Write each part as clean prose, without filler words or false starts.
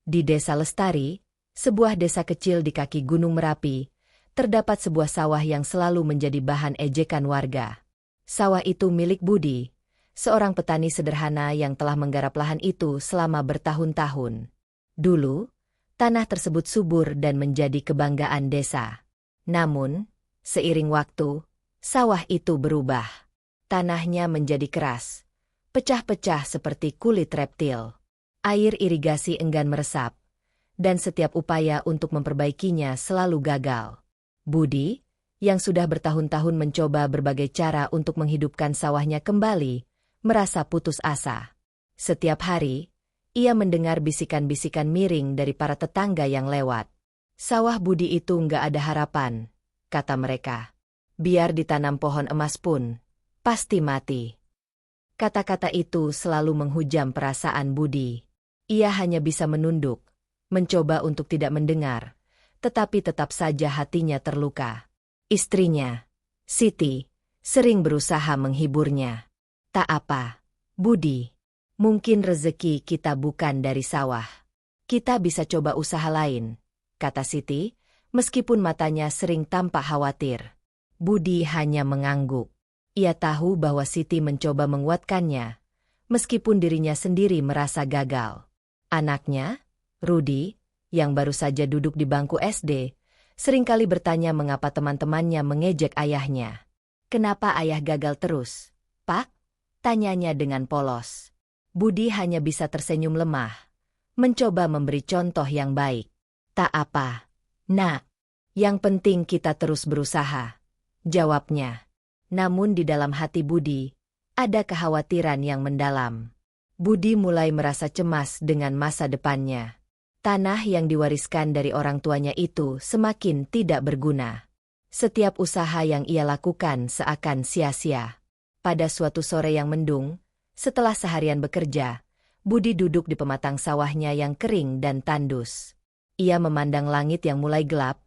Di Desa Lestari, sebuah desa kecil di kaki Gunung Merapi, terdapat sebuah sawah yang selalu menjadi bahan ejekan warga. Sawah itu milik Budi, seorang petani sederhana yang telah menggarap lahan itu selama bertahun-tahun. Dulu, tanah tersebut subur dan menjadi kebanggaan desa. Namun, seiring waktu, sawah itu berubah. Tanahnya menjadi keras, pecah-pecah seperti kulit reptil. Air irigasi enggan meresap, dan setiap upaya untuk memperbaikinya selalu gagal. Budi, yang sudah bertahun-tahun mencoba berbagai cara untuk menghidupkan sawahnya kembali, merasa putus asa. Setiap hari, ia mendengar bisikan-bisikan miring dari para tetangga yang lewat. Sawah Budi itu nggak ada harapan, kata mereka. Biar ditanam pohon emas pun, pasti mati. Kata-kata itu selalu menghujam perasaan Budi. Ia hanya bisa menunduk, mencoba untuk tidak mendengar, tetapi tetap saja hatinya terluka. Istrinya, Siti, sering berusaha menghiburnya. Tak apa, Budi. Mungkin rezeki kita bukan dari sawah. Kita bisa coba usaha lain, kata Siti, meskipun matanya sering tampak khawatir. Budi hanya mengangguk. Ia tahu bahwa Siti mencoba menguatkannya, meskipun dirinya sendiri merasa gagal. Anaknya, Rudi, yang baru saja duduk di bangku SD, seringkali bertanya mengapa teman-temannya mengejek ayahnya. Kenapa ayah gagal terus, Pak? Tanyanya dengan polos. Budi hanya bisa tersenyum lemah, mencoba memberi contoh yang baik. Tak apa, Nak. Yang penting kita terus berusaha, jawabnya. Namun di dalam hati Budi, ada kekhawatiran yang mendalam. Budi mulai merasa cemas dengan masa depannya. Tanah yang diwariskan dari orang tuanya itu semakin tidak berguna. Setiap usaha yang ia lakukan seakan sia-sia. Pada suatu sore yang mendung, setelah seharian bekerja, Budi duduk di pematang sawahnya yang kering dan tandus. Ia memandang langit yang mulai gelap,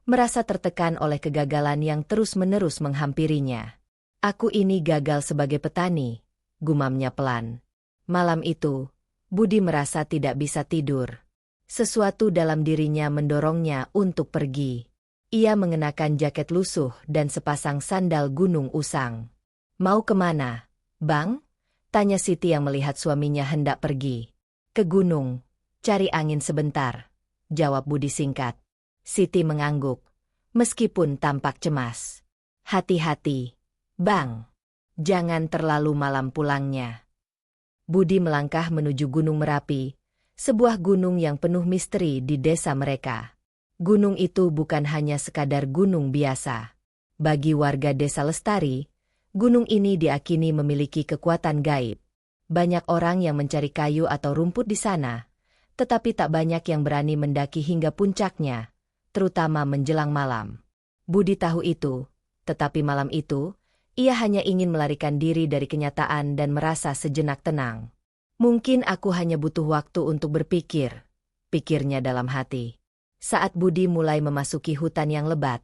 merasa tertekan oleh kegagalan yang terus-menerus menghampirinya. Aku ini gagal sebagai petani, gumamnya pelan. Malam itu, Budi merasa tidak bisa tidur. Sesuatu dalam dirinya mendorongnya untuk pergi. Ia mengenakan jaket lusuh dan sepasang sandal gunung usang. Mau kemana, Bang? Tanya Siti yang melihat suaminya hendak pergi. Ke gunung, cari angin sebentar, jawab Budi singkat. Siti mengangguk, meskipun tampak cemas. Hati-hati, Bang. Jangan terlalu malam pulangnya. Budi melangkah menuju Gunung Merapi, sebuah gunung yang penuh misteri di desa mereka. Gunung itu bukan hanya sekadar gunung biasa. Bagi warga Desa Lestari, gunung ini diakini memiliki kekuatan gaib. Banyak orang yang mencari kayu atau rumput di sana, tetapi tak banyak yang berani mendaki hingga puncaknya, terutama menjelang malam. Budi tahu itu, tetapi malam itu, ia hanya ingin melarikan diri dari kenyataan dan merasa sejenak tenang. Mungkin aku hanya butuh waktu untuk berpikir, pikirnya dalam hati. Saat Budi mulai memasuki hutan yang lebat,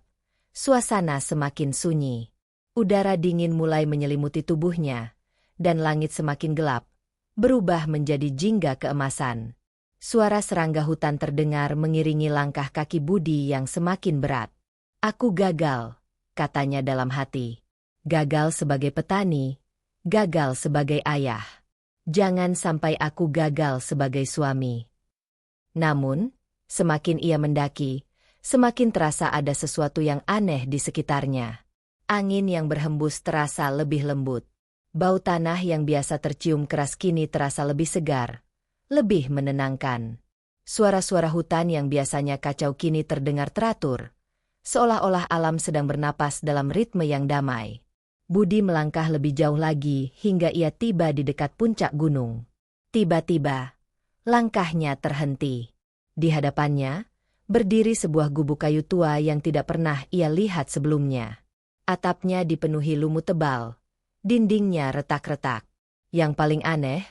suasana semakin sunyi. Udara dingin mulai menyelimuti tubuhnya, dan langit semakin gelap, berubah menjadi jingga keemasan. Suara serangga hutan terdengar mengiringi langkah kaki Budi yang semakin berat. Aku gagal, katanya dalam hati. Gagal sebagai petani, gagal sebagai ayah. Jangan sampai aku gagal sebagai suami. Namun, semakin ia mendaki, semakin terasa ada sesuatu yang aneh di sekitarnya. Angin yang berhembus terasa lebih lembut. Bau tanah yang biasa tercium keras kini terasa lebih segar, lebih menenangkan. Suara-suara hutan yang biasanya kacau kini terdengar teratur, seolah-olah alam sedang bernapas dalam ritme yang damai. Budi melangkah lebih jauh lagi hingga ia tiba di dekat puncak gunung. Tiba-tiba, langkahnya terhenti. Di hadapannya, berdiri sebuah gubuk kayu tua yang tidak pernah ia lihat sebelumnya. Atapnya dipenuhi lumut tebal, dindingnya retak-retak. Yang paling aneh,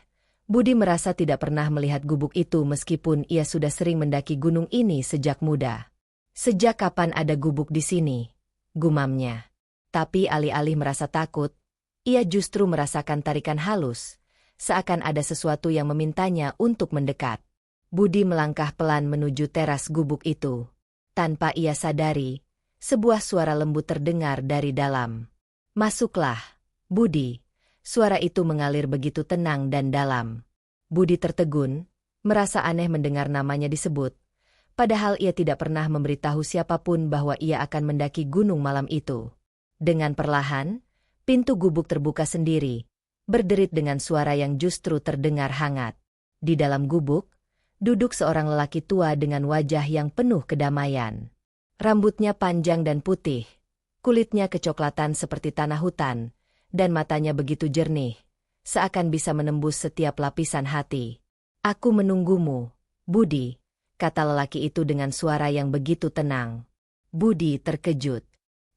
Budi merasa tidak pernah melihat gubuk itu meskipun ia sudah sering mendaki gunung ini sejak muda. Sejak kapan ada gubuk di sini? Gumamnya. Tapi alih-alih merasa takut, ia justru merasakan tarikan halus, seakan ada sesuatu yang memintanya untuk mendekat. Budi melangkah pelan menuju teras gubuk itu. Tanpa ia sadari, sebuah suara lembut terdengar dari dalam. "Masuklah, Budi." Suara itu mengalir begitu tenang dan dalam. Budi tertegun, merasa aneh mendengar namanya disebut. Padahal ia tidak pernah memberitahu siapapun bahwa ia akan mendaki gunung malam itu. Dengan perlahan, pintu gubuk terbuka sendiri, berderit dengan suara yang justru terdengar hangat. Di dalam gubuk, duduk seorang lelaki tua dengan wajah yang penuh kedamaian. Rambutnya panjang dan putih, kulitnya kecoklatan seperti tanah hutan, dan matanya begitu jernih, seakan bisa menembus setiap lapisan hati. "Aku menunggumu, Budi," kata lelaki itu dengan suara yang begitu tenang. Budi terkejut.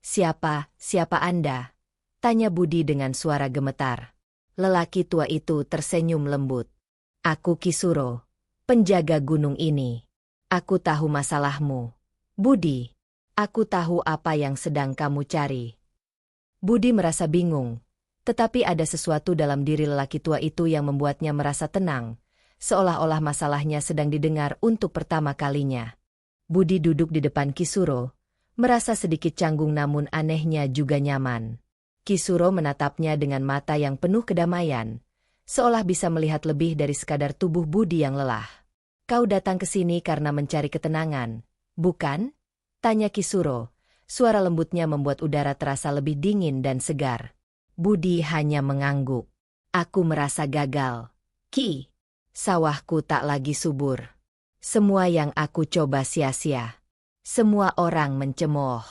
Siapa Anda?" tanya Budi dengan suara gemetar. Lelaki tua itu tersenyum lembut. "Aku Kisuro, penjaga gunung ini. Aku tahu masalahmu, Budi. Aku tahu apa yang sedang kamu cari." Budi merasa bingung, tetapi ada sesuatu dalam diri lelaki tua itu yang membuatnya merasa tenang, seolah-olah masalahnya sedang didengar untuk pertama kalinya. Budi duduk di depan Kisuro, merasa sedikit canggung namun anehnya juga nyaman. Kisuro menatapnya dengan mata yang penuh kedamaian, seolah bisa melihat lebih dari sekadar tubuh Budi yang lelah. "Kau datang ke sini karena mencari ketenangan, bukan?" tanya Kisuro. Suara lembutnya membuat udara terasa lebih dingin dan segar. Budi hanya mengangguk. "Aku merasa gagal, Ki. Sawahku tak lagi subur. Semua yang aku coba sia-sia. Semua orang mencemooh.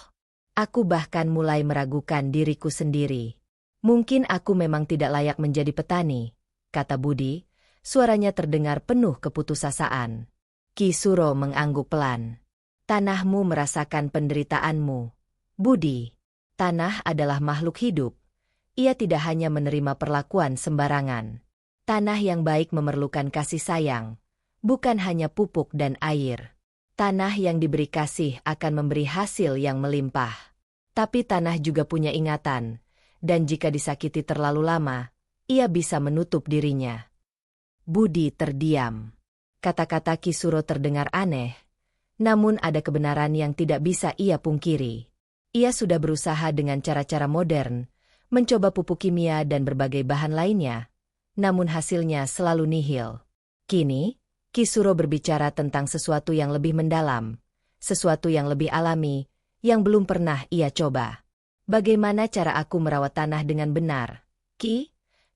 Aku bahkan mulai meragukan diriku sendiri. Mungkin aku memang tidak layak menjadi petani," kata Budi. Suaranya terdengar penuh keputusasaan. Kisuro mengangguk pelan. "Tanahmu merasakan penderitaanmu, Budi. Tanah adalah makhluk hidup. Ia tidak hanya menerima perlakuan sembarangan. Tanah yang baik memerlukan kasih sayang, bukan hanya pupuk dan air. Tanah yang diberi kasih akan memberi hasil yang melimpah. Tapi tanah juga punya ingatan, dan jika disakiti terlalu lama, ia bisa menutup dirinya." Budi terdiam. Kata-kata Kisuro terdengar aneh, namun ada kebenaran yang tidak bisa ia pungkiri. Ia sudah berusaha dengan cara-cara modern, mencoba pupuk kimia dan berbagai bahan lainnya, namun hasilnya selalu nihil. Kini, Kisuro berbicara tentang sesuatu yang lebih mendalam, sesuatu yang lebih alami, yang belum pernah ia coba. "Bagaimana cara aku merawat tanah dengan benar, Ki?"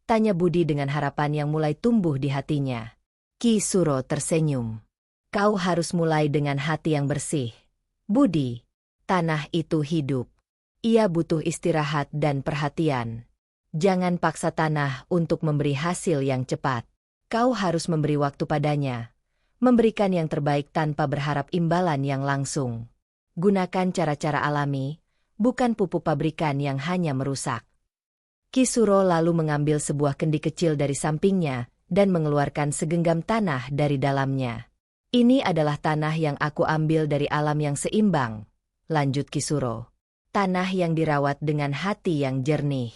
tanya Budi dengan harapan yang mulai tumbuh di hatinya. Kisuro tersenyum. "Kau harus mulai dengan hati yang bersih, Budi. Tanah itu hidup. Ia butuh istirahat dan perhatian. Jangan paksa tanah untuk memberi hasil yang cepat. Kau harus memberi waktu padanya, memberikan yang terbaik tanpa berharap imbalan yang langsung. Gunakan cara-cara alami, bukan pupuk pabrikan yang hanya merusak." Kisuro lalu mengambil sebuah kendi kecil dari sampingnya dan mengeluarkan segenggam tanah dari dalamnya. "Ini adalah tanah yang aku ambil dari alam yang seimbang," lanjut Kisuro. "Tanah yang dirawat dengan hati yang jernih.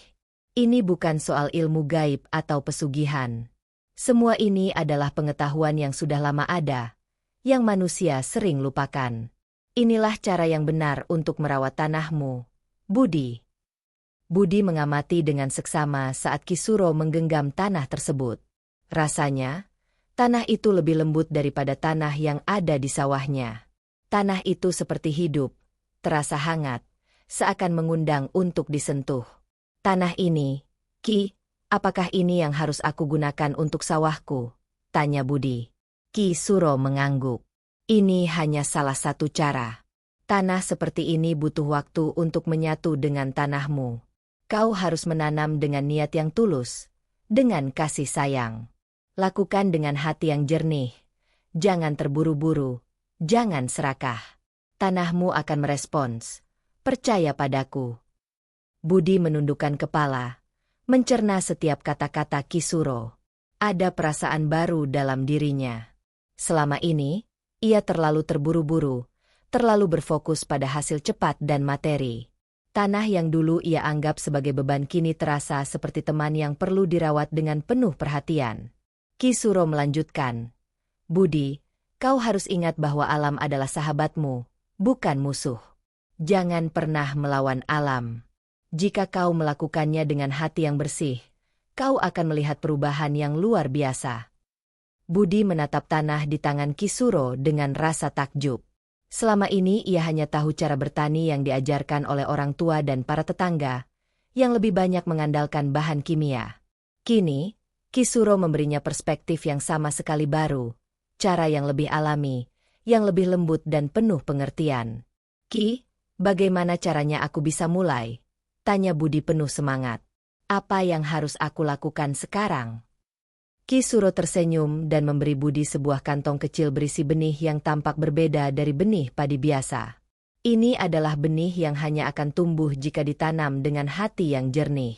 Ini bukan soal ilmu gaib atau pesugihan. Semua ini adalah pengetahuan yang sudah lama ada, yang manusia sering lupakan. Inilah cara yang benar untuk merawat tanahmu, Budi." Budi mengamati dengan seksama saat Kisuro menggenggam tanah tersebut. Rasanya, tanah itu lebih lembut daripada tanah yang ada di sawahnya. Tanah itu seperti hidup, terasa hangat, seakan mengundang untuk disentuh. "Tanah ini, Ki, apakah ini yang harus aku gunakan untuk sawahku?" tanya Budi. Kisuro mengangguk. "Ini hanya salah satu cara. Tanah seperti ini butuh waktu untuk menyatu dengan tanahmu. Kau harus menanam dengan niat yang tulus, dengan kasih sayang. Lakukan dengan hati yang jernih. Jangan terburu-buru, jangan serakah. Tanahmu akan merespons. Percaya padaku." Budi menundukkan kepala, mencerna setiap kata-kata Kisuro. Ada perasaan baru dalam dirinya. Selama ini, ia terlalu terburu-buru, terlalu berfokus pada hasil cepat dan materi. Tanah yang dulu ia anggap sebagai beban kini terasa seperti teman yang perlu dirawat dengan penuh perhatian. Kisuro melanjutkan, "Budi, Kau harus ingat bahwa alam adalah sahabatmu, bukan musuh. Jangan pernah melawan alam. Jika kau melakukannya dengan hati yang bersih, kau akan melihat perubahan yang luar biasa. Budi menatap tanah di tangan Kisuro dengan rasa takjub. Selama ini ia hanya tahu cara bertani yang diajarkan oleh orang tua dan para tetangga, yang lebih banyak mengandalkan bahan kimia. Kini, Kisuro memberinya perspektif yang sama sekali baru, cara yang lebih alami, yang lebih lembut dan penuh pengertian. Ki, bagaimana caranya aku bisa mulai? Tanya Budi penuh semangat. Apa yang harus aku lakukan sekarang? Kisuro tersenyum dan memberi Budi sebuah kantong kecil berisi benih yang tampak berbeda dari benih padi biasa. Ini adalah benih yang hanya akan tumbuh jika ditanam dengan hati yang jernih.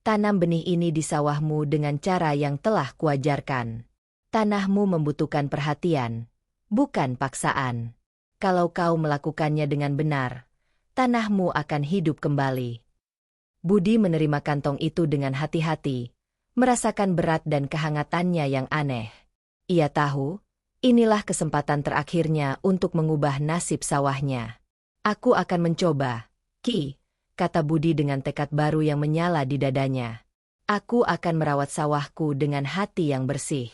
Tanam benih ini di sawahmu dengan cara yang telah kuajarkan. Tanahmu membutuhkan perhatian, bukan paksaan. Kalau kau melakukannya dengan benar, tanahmu akan hidup kembali. Budi menerima kantong itu dengan hati-hati, merasakan berat dan kehangatannya yang aneh. Ia tahu, inilah kesempatan terakhirnya untuk mengubah nasib sawahnya. Aku akan mencoba, Ki, kata Budi dengan tekad baru yang menyala di dadanya. Aku akan merawat sawahku dengan hati yang bersih.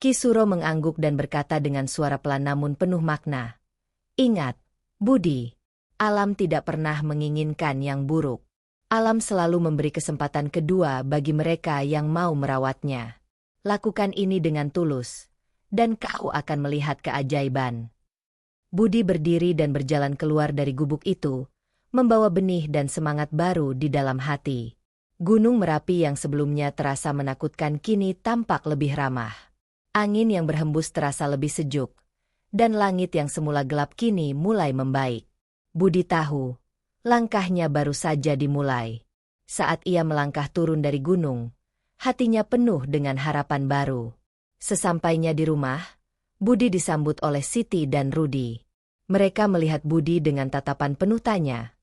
Kisuro mengangguk dan berkata dengan suara pelan namun penuh makna. Ingat, Budi, alam tidak pernah menginginkan yang buruk. Alam selalu memberi kesempatan kedua bagi mereka yang mau merawatnya. Lakukan ini dengan tulus, dan kau akan melihat keajaiban. Budi berdiri dan berjalan keluar dari gubuk itu, membawa benih dan semangat baru di dalam hati. Gunung Merapi yang sebelumnya terasa menakutkan kini tampak lebih ramah. Angin yang berhembus terasa lebih sejuk, dan langit yang semula gelap kini mulai membaik. Budi tahu, langkahnya baru saja dimulai. Saat ia melangkah turun dari gunung, hatinya penuh dengan harapan baru. Sesampainya di rumah, Budi disambut oleh Siti dan Rudi. Mereka melihat Budi dengan tatapan penuh tanya.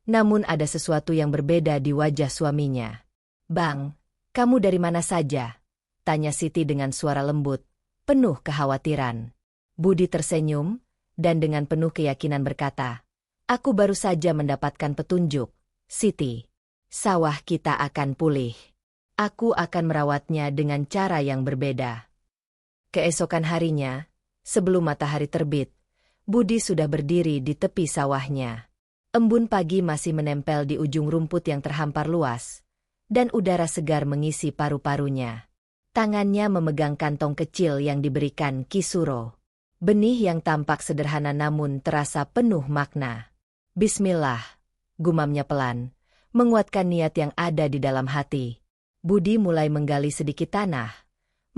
Namun ada sesuatu yang berbeda di wajah suaminya. Bang, kamu dari mana saja? Tanya Siti dengan suara lembut, penuh kekhawatiran. Budi tersenyum, dan dengan penuh keyakinan berkata, Aku baru saja mendapatkan petunjuk, Siti. Sawah kita akan pulih. Aku akan merawatnya dengan cara yang berbeda. Keesokan harinya, sebelum matahari terbit, Budi sudah berdiri di tepi sawahnya. Embun pagi masih menempel di ujung rumput yang terhampar luas, dan udara segar mengisi paru-parunya. Tangannya memegang kantong kecil yang diberikan Kisuro. Benih yang tampak sederhana namun terasa penuh makna. Bismillah, gumamnya pelan, menguatkan niat yang ada di dalam hati. Budi mulai menggali sedikit tanah,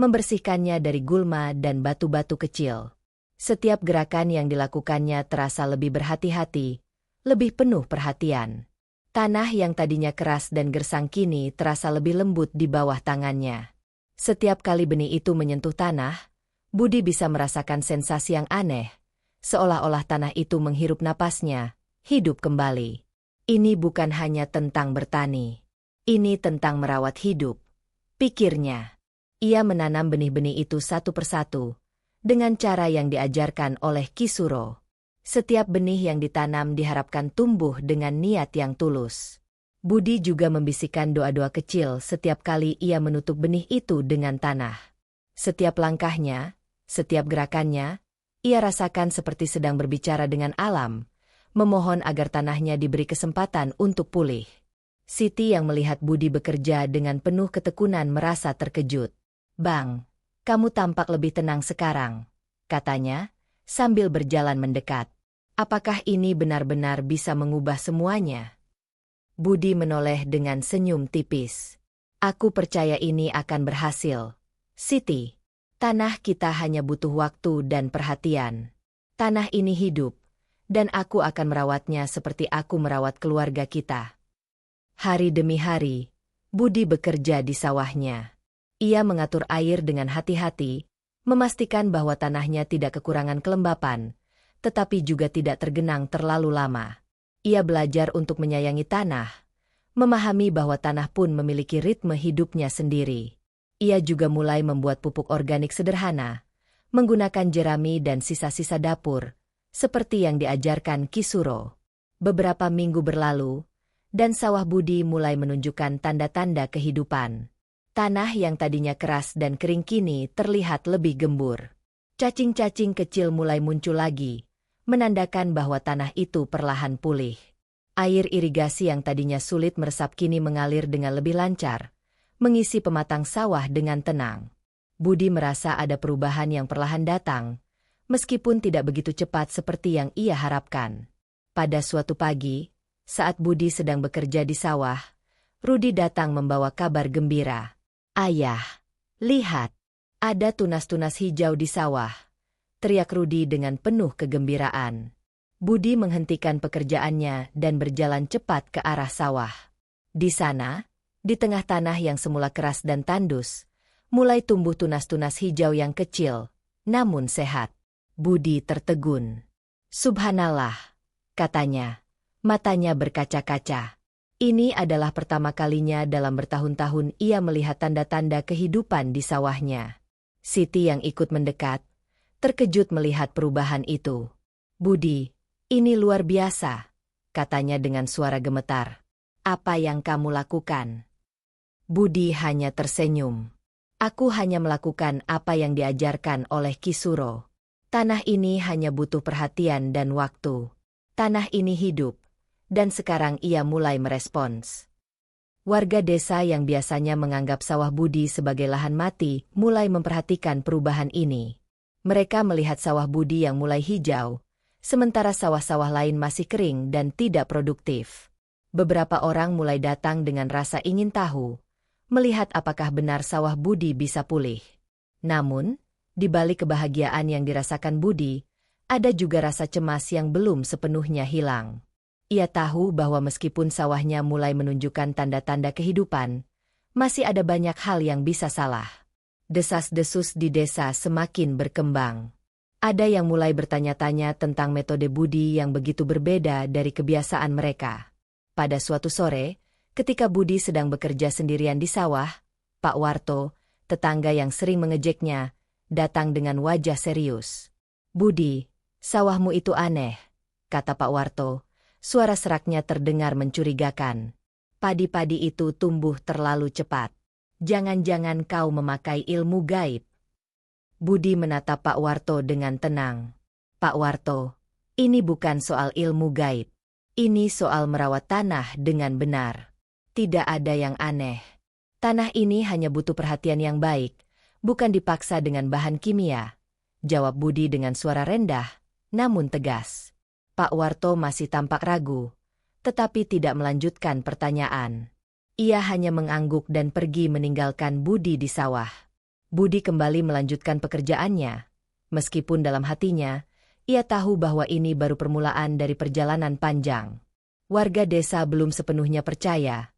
membersihkannya dari gulma dan batu-batu kecil. Setiap gerakan yang dilakukannya terasa lebih berhati-hati, lebih penuh perhatian. Tanah yang tadinya keras dan gersang kini terasa lebih lembut di bawah tangannya. Setiap kali benih itu menyentuh tanah, Budi bisa merasakan sensasi yang aneh, seolah-olah tanah itu menghirup napasnya, hidup kembali. Ini bukan hanya tentang bertani. Ini tentang merawat hidup. Pikirnya. Ia menanam benih-benih itu satu persatu, dengan cara yang diajarkan oleh Kisuro. Setiap benih yang ditanam diharapkan tumbuh dengan niat yang tulus. Budi juga membisikkan doa-doa kecil setiap kali ia menutup benih itu dengan tanah. Setiap langkahnya, setiap gerakannya, ia rasakan seperti sedang berbicara dengan alam, memohon agar tanahnya diberi kesempatan untuk pulih. Siti yang melihat Budi bekerja dengan penuh ketekunan merasa terkejut. Bang, kamu tampak lebih tenang sekarang, katanya, sambil berjalan mendekat. Apakah ini benar-benar bisa mengubah semuanya? Budi menoleh dengan senyum tipis. Aku percaya ini akan berhasil. Siti, tanah kita hanya butuh waktu dan perhatian. Tanah ini hidup, dan aku akan merawatnya seperti aku merawat keluarga kita. Hari demi hari, Budi bekerja di sawahnya. Ia mengatur air dengan hati-hati, memastikan bahwa tanahnya tidak kekurangan kelembapan, tetapi juga tidak tergenang terlalu lama. Ia belajar untuk menyayangi tanah, memahami bahwa tanah pun memiliki ritme hidupnya sendiri. Ia juga mulai membuat pupuk organik sederhana, menggunakan jerami dan sisa-sisa dapur, seperti yang diajarkan Kisuro. Beberapa minggu berlalu, dan sawah Budi mulai menunjukkan tanda-tanda kehidupan. Tanah yang tadinya keras dan kering kini terlihat lebih gembur. Cacing-cacing kecil mulai muncul lagi, menandakan bahwa tanah itu perlahan pulih. Air irigasi yang tadinya sulit meresap kini mengalir dengan lebih lancar, mengisi pematang sawah dengan tenang. Budi merasa ada perubahan yang perlahan datang, meskipun tidak begitu cepat seperti yang ia harapkan. Pada suatu pagi, saat Budi sedang bekerja di sawah, Rudi datang membawa kabar gembira. "Ayah, lihat, ada tunas-tunas hijau di sawah," teriak Rudi dengan penuh kegembiraan. Budi menghentikan pekerjaannya dan berjalan cepat ke arah sawah. Di sana, di tengah tanah yang semula keras dan tandus, mulai tumbuh tunas-tunas hijau yang kecil, namun sehat. Budi tertegun. "Subhanallah," katanya, matanya berkaca-kaca. Ini adalah pertama kalinya dalam bertahun-tahun ia melihat tanda-tanda kehidupan di sawahnya. Siti yang ikut mendekat, terkejut melihat perubahan itu. "Budi, ini luar biasa," katanya dengan suara gemetar. "Apa yang kamu lakukan?" Budi hanya tersenyum. "Aku hanya melakukan apa yang diajarkan oleh Kisuro. Tanah ini hanya butuh perhatian dan waktu. Tanah ini hidup, dan sekarang ia mulai merespons." Warga desa yang biasanya menganggap sawah Budi sebagai lahan mati mulai memperhatikan perubahan ini. Mereka melihat sawah Budi yang mulai hijau, sementara sawah-sawah lain masih kering dan tidak produktif. Beberapa orang mulai datang dengan rasa ingin tahu, melihat apakah benar sawah Budi bisa pulih. Namun, di balik kebahagiaan yang dirasakan Budi, ada juga rasa cemas yang belum sepenuhnya hilang. Ia tahu bahwa meskipun sawahnya mulai menunjukkan tanda-tanda kehidupan, masih ada banyak hal yang bisa salah. Desas-desus di desa semakin berkembang. Ada yang mulai bertanya-tanya tentang metode Budi yang begitu berbeda dari kebiasaan mereka. Pada suatu sore, ketika Budi sedang bekerja sendirian di sawah, Pak Warto, tetangga yang sering mengejeknya, datang dengan wajah serius. "Budi, sawahmu itu aneh," kata Pak Warto. Suara seraknya terdengar mencurigakan. "Padi-padi itu tumbuh terlalu cepat. Jangan-jangan kau memakai ilmu gaib?" Budi menatap Pak Warto dengan tenang. "Pak Warto, ini bukan soal ilmu gaib. Ini soal merawat tanah dengan benar. Tidak ada yang aneh. Tanah ini hanya butuh perhatian yang baik, bukan dipaksa dengan bahan kimia," jawab Budi dengan suara rendah, namun tegas. Pak Warto masih tampak ragu, tetapi tidak melanjutkan pertanyaan. Ia hanya mengangguk dan pergi meninggalkan Budi di sawah. Budi kembali melanjutkan pekerjaannya. Meskipun dalam hatinya, ia tahu bahwa ini baru permulaan dari perjalanan panjang. Warga desa belum sepenuhnya percaya,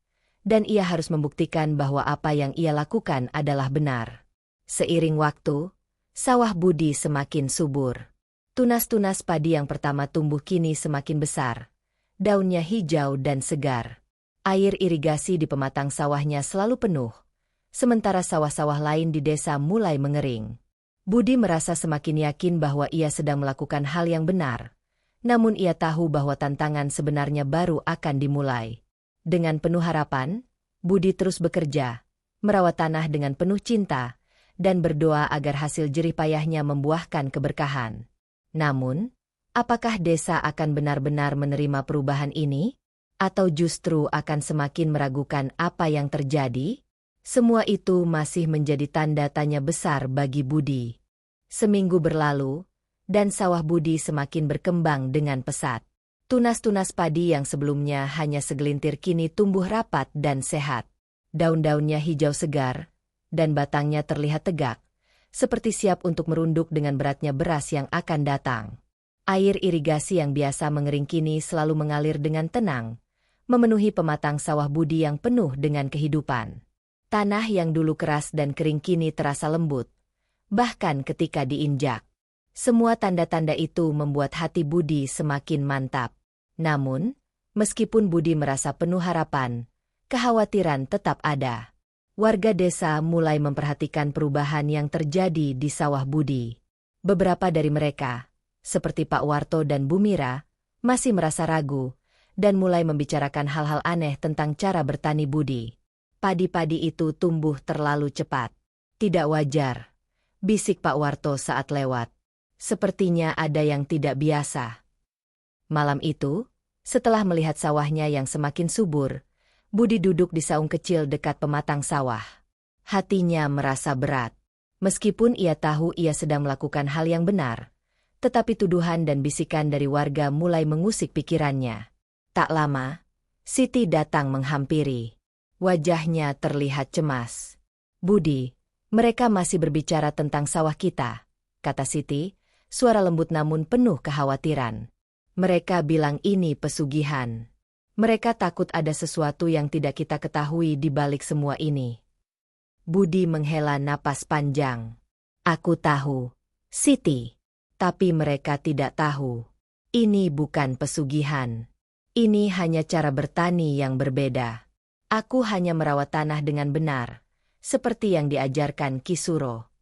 dan ia harus membuktikan bahwa apa yang ia lakukan adalah benar. Seiring waktu, sawah Budi semakin subur. Tunas-tunas padi yang pertama tumbuh kini semakin besar. Daunnya hijau dan segar. Air irigasi di pematang sawahnya selalu penuh, sementara sawah-sawah lain di desa mulai mengering. Budi merasa semakin yakin bahwa ia sedang melakukan hal yang benar, namun ia tahu bahwa tantangan sebenarnya baru akan dimulai. Dengan penuh harapan, Budi terus bekerja, merawat tanah dengan penuh cinta, dan berdoa agar hasil jerih payahnya membuahkan keberkahan. Namun, apakah desa akan benar-benar menerima perubahan ini? Atau justru akan semakin meragukan apa yang terjadi? Semua itu masih menjadi tanda tanya besar bagi Budi. Seminggu berlalu, dan sawah Budi semakin berkembang dengan pesat. Tunas-tunas padi yang sebelumnya hanya segelintir kini tumbuh rapat dan sehat. Daun-daunnya hijau segar, dan batangnya terlihat tegak, seperti siap untuk merunduk dengan beratnya beras yang akan datang. Air irigasi yang biasa mengering kini selalu mengalir dengan tenang, memenuhi pematang sawah Budi yang penuh dengan kehidupan. Tanah yang dulu keras dan kering kini terasa lembut, bahkan ketika diinjak. Semua tanda-tanda itu membuat hati Budi semakin mantap. Namun, meskipun Budi merasa penuh harapan, kekhawatiran tetap ada. Warga desa mulai memperhatikan perubahan yang terjadi di sawah Budi. Beberapa dari mereka, seperti Pak Warto dan Bu Mira, masih merasa ragu dan mulai membicarakan hal-hal aneh tentang cara bertani Budi. Padi-padi itu tumbuh terlalu cepat. Tidak wajar, bisik Pak Warto saat lewat. Sepertinya ada yang tidak biasa. Malam itu, setelah melihat sawahnya yang semakin subur, Budi duduk di saung kecil dekat pematang sawah. Hatinya merasa berat. Meskipun ia tahu ia sedang melakukan hal yang benar, tetapi tuduhan dan bisikan dari warga mulai mengusik pikirannya. Tak lama, Siti datang menghampiri. Wajahnya terlihat cemas. "Budi, mereka masih berbicara tentang sawah kita," kata Siti, suara lembut namun penuh kekhawatiran. "Mereka bilang ini pesugihan. Mereka takut ada sesuatu yang tidak kita ketahui di balik semua ini." Budi menghela napas panjang. "Aku tahu, Siti. Tapi mereka tidak tahu. Ini bukan pesugihan. Ini hanya cara bertani yang berbeda. Aku hanya merawat tanah dengan benar, seperti yang diajarkan Ki Suro."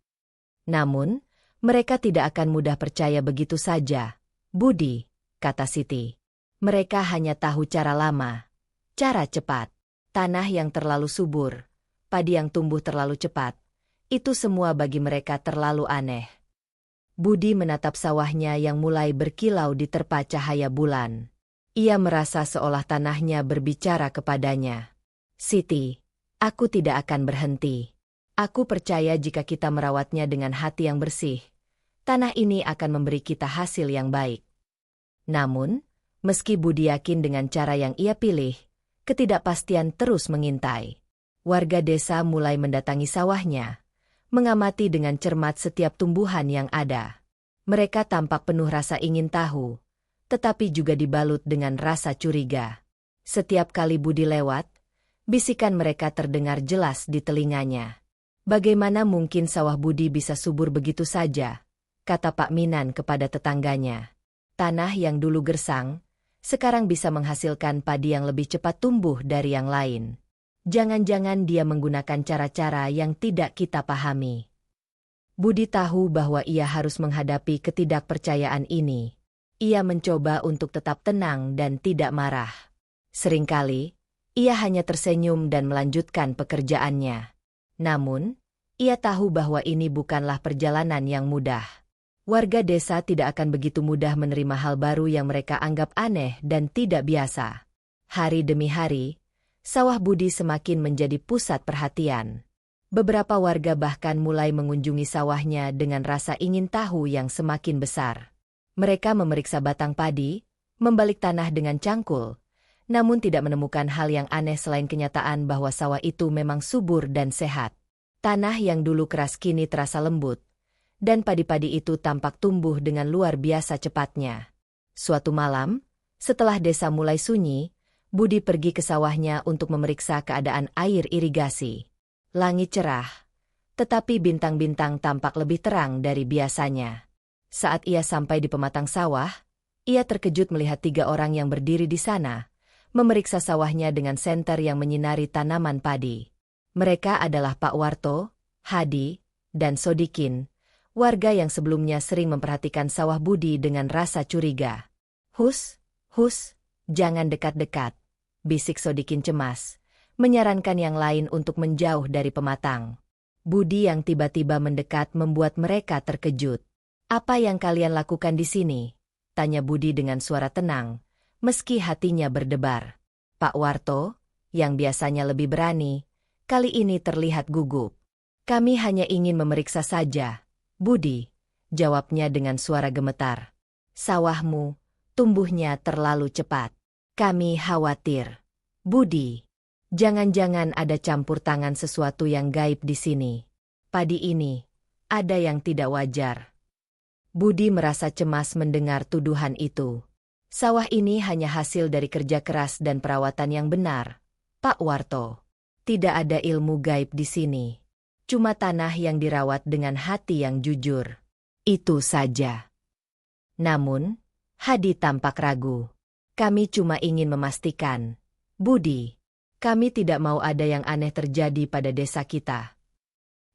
"Namun, mereka tidak akan mudah percaya begitu saja, Budi," kata Siti. "Mereka hanya tahu cara lama, cara cepat. Tanah yang terlalu subur, padi yang tumbuh terlalu cepat. Itu semua bagi mereka terlalu aneh." Budi menatap sawahnya yang mulai berkilau diterpa cahaya bulan. Ia merasa seolah tanahnya berbicara kepadanya. "Siti, aku tidak akan berhenti. Aku percaya jika kita merawatnya dengan hati yang bersih, tanah ini akan memberi kita hasil yang baik." Namun, meski Budi yakin dengan cara yang ia pilih, ketidakpastian terus mengintai. Warga desa mulai mendatangi sawahnya, mengamati dengan cermat setiap tumbuhan yang ada. Mereka tampak penuh rasa ingin tahu, tetapi juga dibalut dengan rasa curiga. Setiap kali Budi lewat, bisikan mereka terdengar jelas di telinganya. "Bagaimana mungkin sawah Budi bisa subur begitu saja?" kata Pak Minan kepada tetangganya. "Tanah yang dulu gersang, sekarang bisa menghasilkan padi yang lebih cepat tumbuh dari yang lain. Jangan-jangan dia menggunakan cara-cara yang tidak kita pahami." Budi tahu bahwa ia harus menghadapi ketidakpercayaan ini. Ia mencoba untuk tetap tenang dan tidak marah. Seringkali, ia hanya tersenyum dan melanjutkan pekerjaannya. Namun, ia tahu bahwa ini bukanlah perjalanan yang mudah. Warga desa tidak akan begitu mudah menerima hal baru yang mereka anggap aneh dan tidak biasa. Hari demi hari, sawah Budi semakin menjadi pusat perhatian. Beberapa warga bahkan mulai mengunjungi sawahnya dengan rasa ingin tahu yang semakin besar. Mereka memeriksa batang padi, membalik tanah dengan cangkul, namun tidak menemukan hal yang aneh selain kenyataan bahwa sawah itu memang subur dan sehat. Tanah yang dulu keras kini terasa lembut, dan padi-padi itu tampak tumbuh dengan luar biasa cepatnya. Suatu malam, setelah desa mulai sunyi, Budi pergi ke sawahnya untuk memeriksa keadaan air irigasi. Langit cerah, tetapi bintang-bintang tampak lebih terang dari biasanya. Saat ia sampai di pematang sawah, ia terkejut melihat 3 orang yang berdiri di sana, memeriksa sawahnya dengan senter yang menyinari tanaman padi. Mereka adalah Pak Warto, Hadi, dan Sodikin, warga yang sebelumnya sering memperhatikan sawah Budi dengan rasa curiga. Hus, jangan dekat-dekat," bisik Sodikin cemas, menyarankan yang lain untuk menjauh dari pematang. Budi yang tiba-tiba mendekat membuat mereka terkejut. "Apa yang kalian lakukan di sini?" tanya Budi dengan suara tenang, meski hatinya berdebar. Pak Warto, yang biasanya lebih berani, kali ini terlihat gugup. "Kami hanya ingin memeriksa saja, Budi," jawabnya dengan suara gemetar. "Sawahmu tumbuhnya terlalu cepat. Kami khawatir. Budi, jangan-jangan ada campur tangan sesuatu yang gaib di sini. Padi ini, ada yang tidak wajar." Budi merasa cemas mendengar tuduhan itu. Sawah ini hanya hasil dari kerja keras dan perawatan yang benar, Pak Warto. Tidak ada ilmu gaib di sini. Cuma tanah yang dirawat dengan hati yang jujur. Itu saja. Namun, Hadi tampak ragu. "Kami cuma ingin memastikan, Budi. Kami tidak mau ada yang aneh terjadi pada desa kita."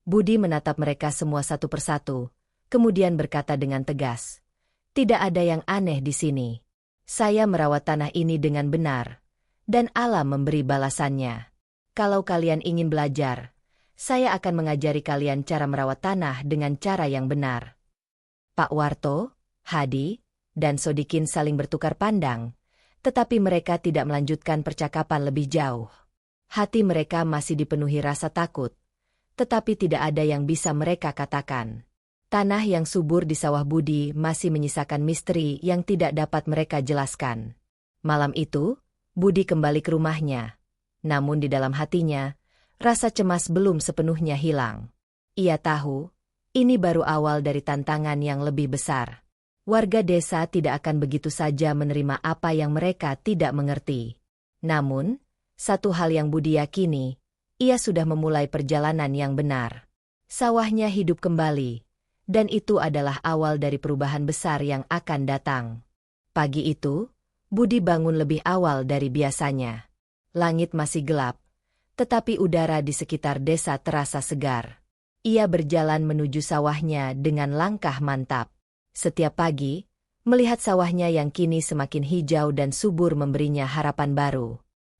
Budi menatap mereka semua satu persatu, kemudian berkata dengan tegas, "Tidak ada yang aneh di sini. Saya merawat tanah ini dengan benar, dan alam memberi balasannya. Kalau kalian ingin belajar, saya akan mengajari kalian cara merawat tanah dengan cara yang benar." Pak Warto, Hadi, dan Sodikin saling bertukar pandang, tetapi mereka tidak melanjutkan percakapan lebih jauh. Hati mereka masih dipenuhi rasa takut, tetapi tidak ada yang bisa mereka katakan. Tanah yang subur di sawah Budi masih menyisakan misteri yang tidak dapat mereka jelaskan. Malam itu, Budi kembali ke rumahnya. Namun di dalam hatinya, rasa cemas belum sepenuhnya hilang. Ia tahu, ini baru awal dari tantangan yang lebih besar. Warga desa tidak akan begitu saja menerima apa yang mereka tidak mengerti. Namun, satu hal yang Budi yakini, ia sudah memulai perjalanan yang benar. Sawahnya hidup kembali, dan itu adalah awal dari perubahan besar yang akan datang. Pagi itu, Budi bangun lebih awal dari biasanya. Langit masih gelap, tetapi udara di sekitar desa terasa segar. Ia berjalan menuju sawahnya dengan langkah mantap. Setiap pagi, melihat sawahnya yang kini semakin hijau dan subur memberinya harapan baru.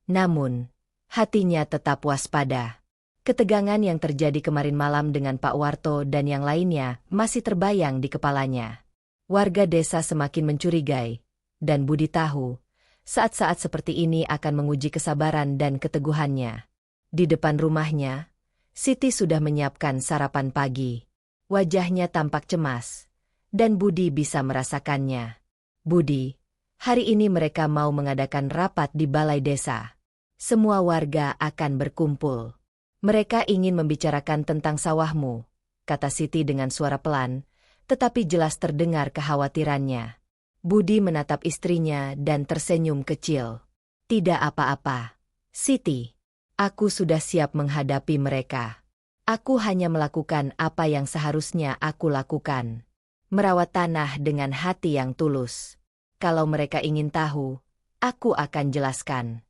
Namun, hatinya tetap waspada. Ketegangan yang terjadi kemarin malam dengan Pak Warto dan yang lainnya masih terbayang di kepalanya. Warga desa semakin mencurigai, dan Budi tahu, saat-saat seperti ini akan menguji kesabaran dan keteguhannya. Di depan rumahnya, Siti sudah menyiapkan sarapan pagi. Wajahnya tampak cemas, dan Budi bisa merasakannya. "Budi, hari ini mereka mau mengadakan rapat di balai desa. Semua warga akan berkumpul. Mereka ingin membicarakan tentang sawahmu," kata Siti dengan suara pelan, tetapi jelas terdengar kekhawatirannya. Budi menatap istrinya dan tersenyum kecil. "Tidak apa-apa, Siti. Aku sudah siap menghadapi mereka. Aku hanya melakukan apa yang seharusnya aku lakukan. Merawat tanah dengan hati yang tulus. Kalau mereka ingin tahu, aku akan jelaskan."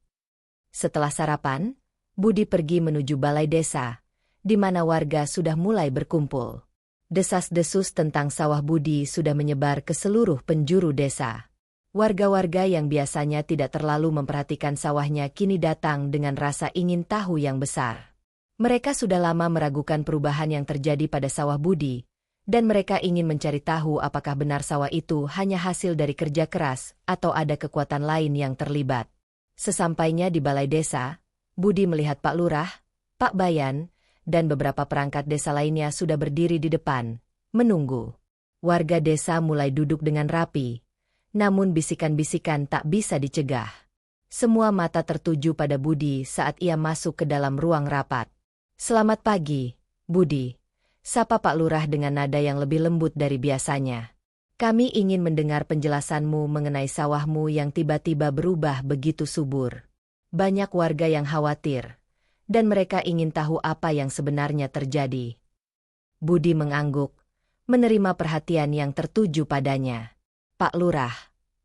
Setelah sarapan, Budi pergi menuju balai desa, di mana warga sudah mulai berkumpul. Desas-desus tentang sawah Budi sudah menyebar ke seluruh penjuru desa. Warga-warga yang biasanya tidak terlalu memperhatikan sawahnya kini datang dengan rasa ingin tahu yang besar. Mereka sudah lama meragukan perubahan yang terjadi pada sawah Budi, dan mereka ingin mencari tahu apakah benar sawah itu hanya hasil dari kerja keras atau ada kekuatan lain yang terlibat. Sesampainya di balai desa, Budi melihat Pak Lurah, Pak Bayan, dan beberapa perangkat desa lainnya sudah berdiri di depan, menunggu. Warga desa mulai duduk dengan rapi, namun bisikan-bisikan tak bisa dicegah. Semua mata tertuju pada Budi saat ia masuk ke dalam ruang rapat. "Selamat pagi, Budi," sapa Pak Lurah dengan nada yang lebih lembut dari biasanya. "Kami ingin mendengar penjelasanmu mengenai sawahmu yang tiba-tiba berubah begitu subur. Banyak warga yang khawatir, dan mereka ingin tahu apa yang sebenarnya terjadi." Budi mengangguk, menerima perhatian yang tertuju padanya. "Pak Lurah,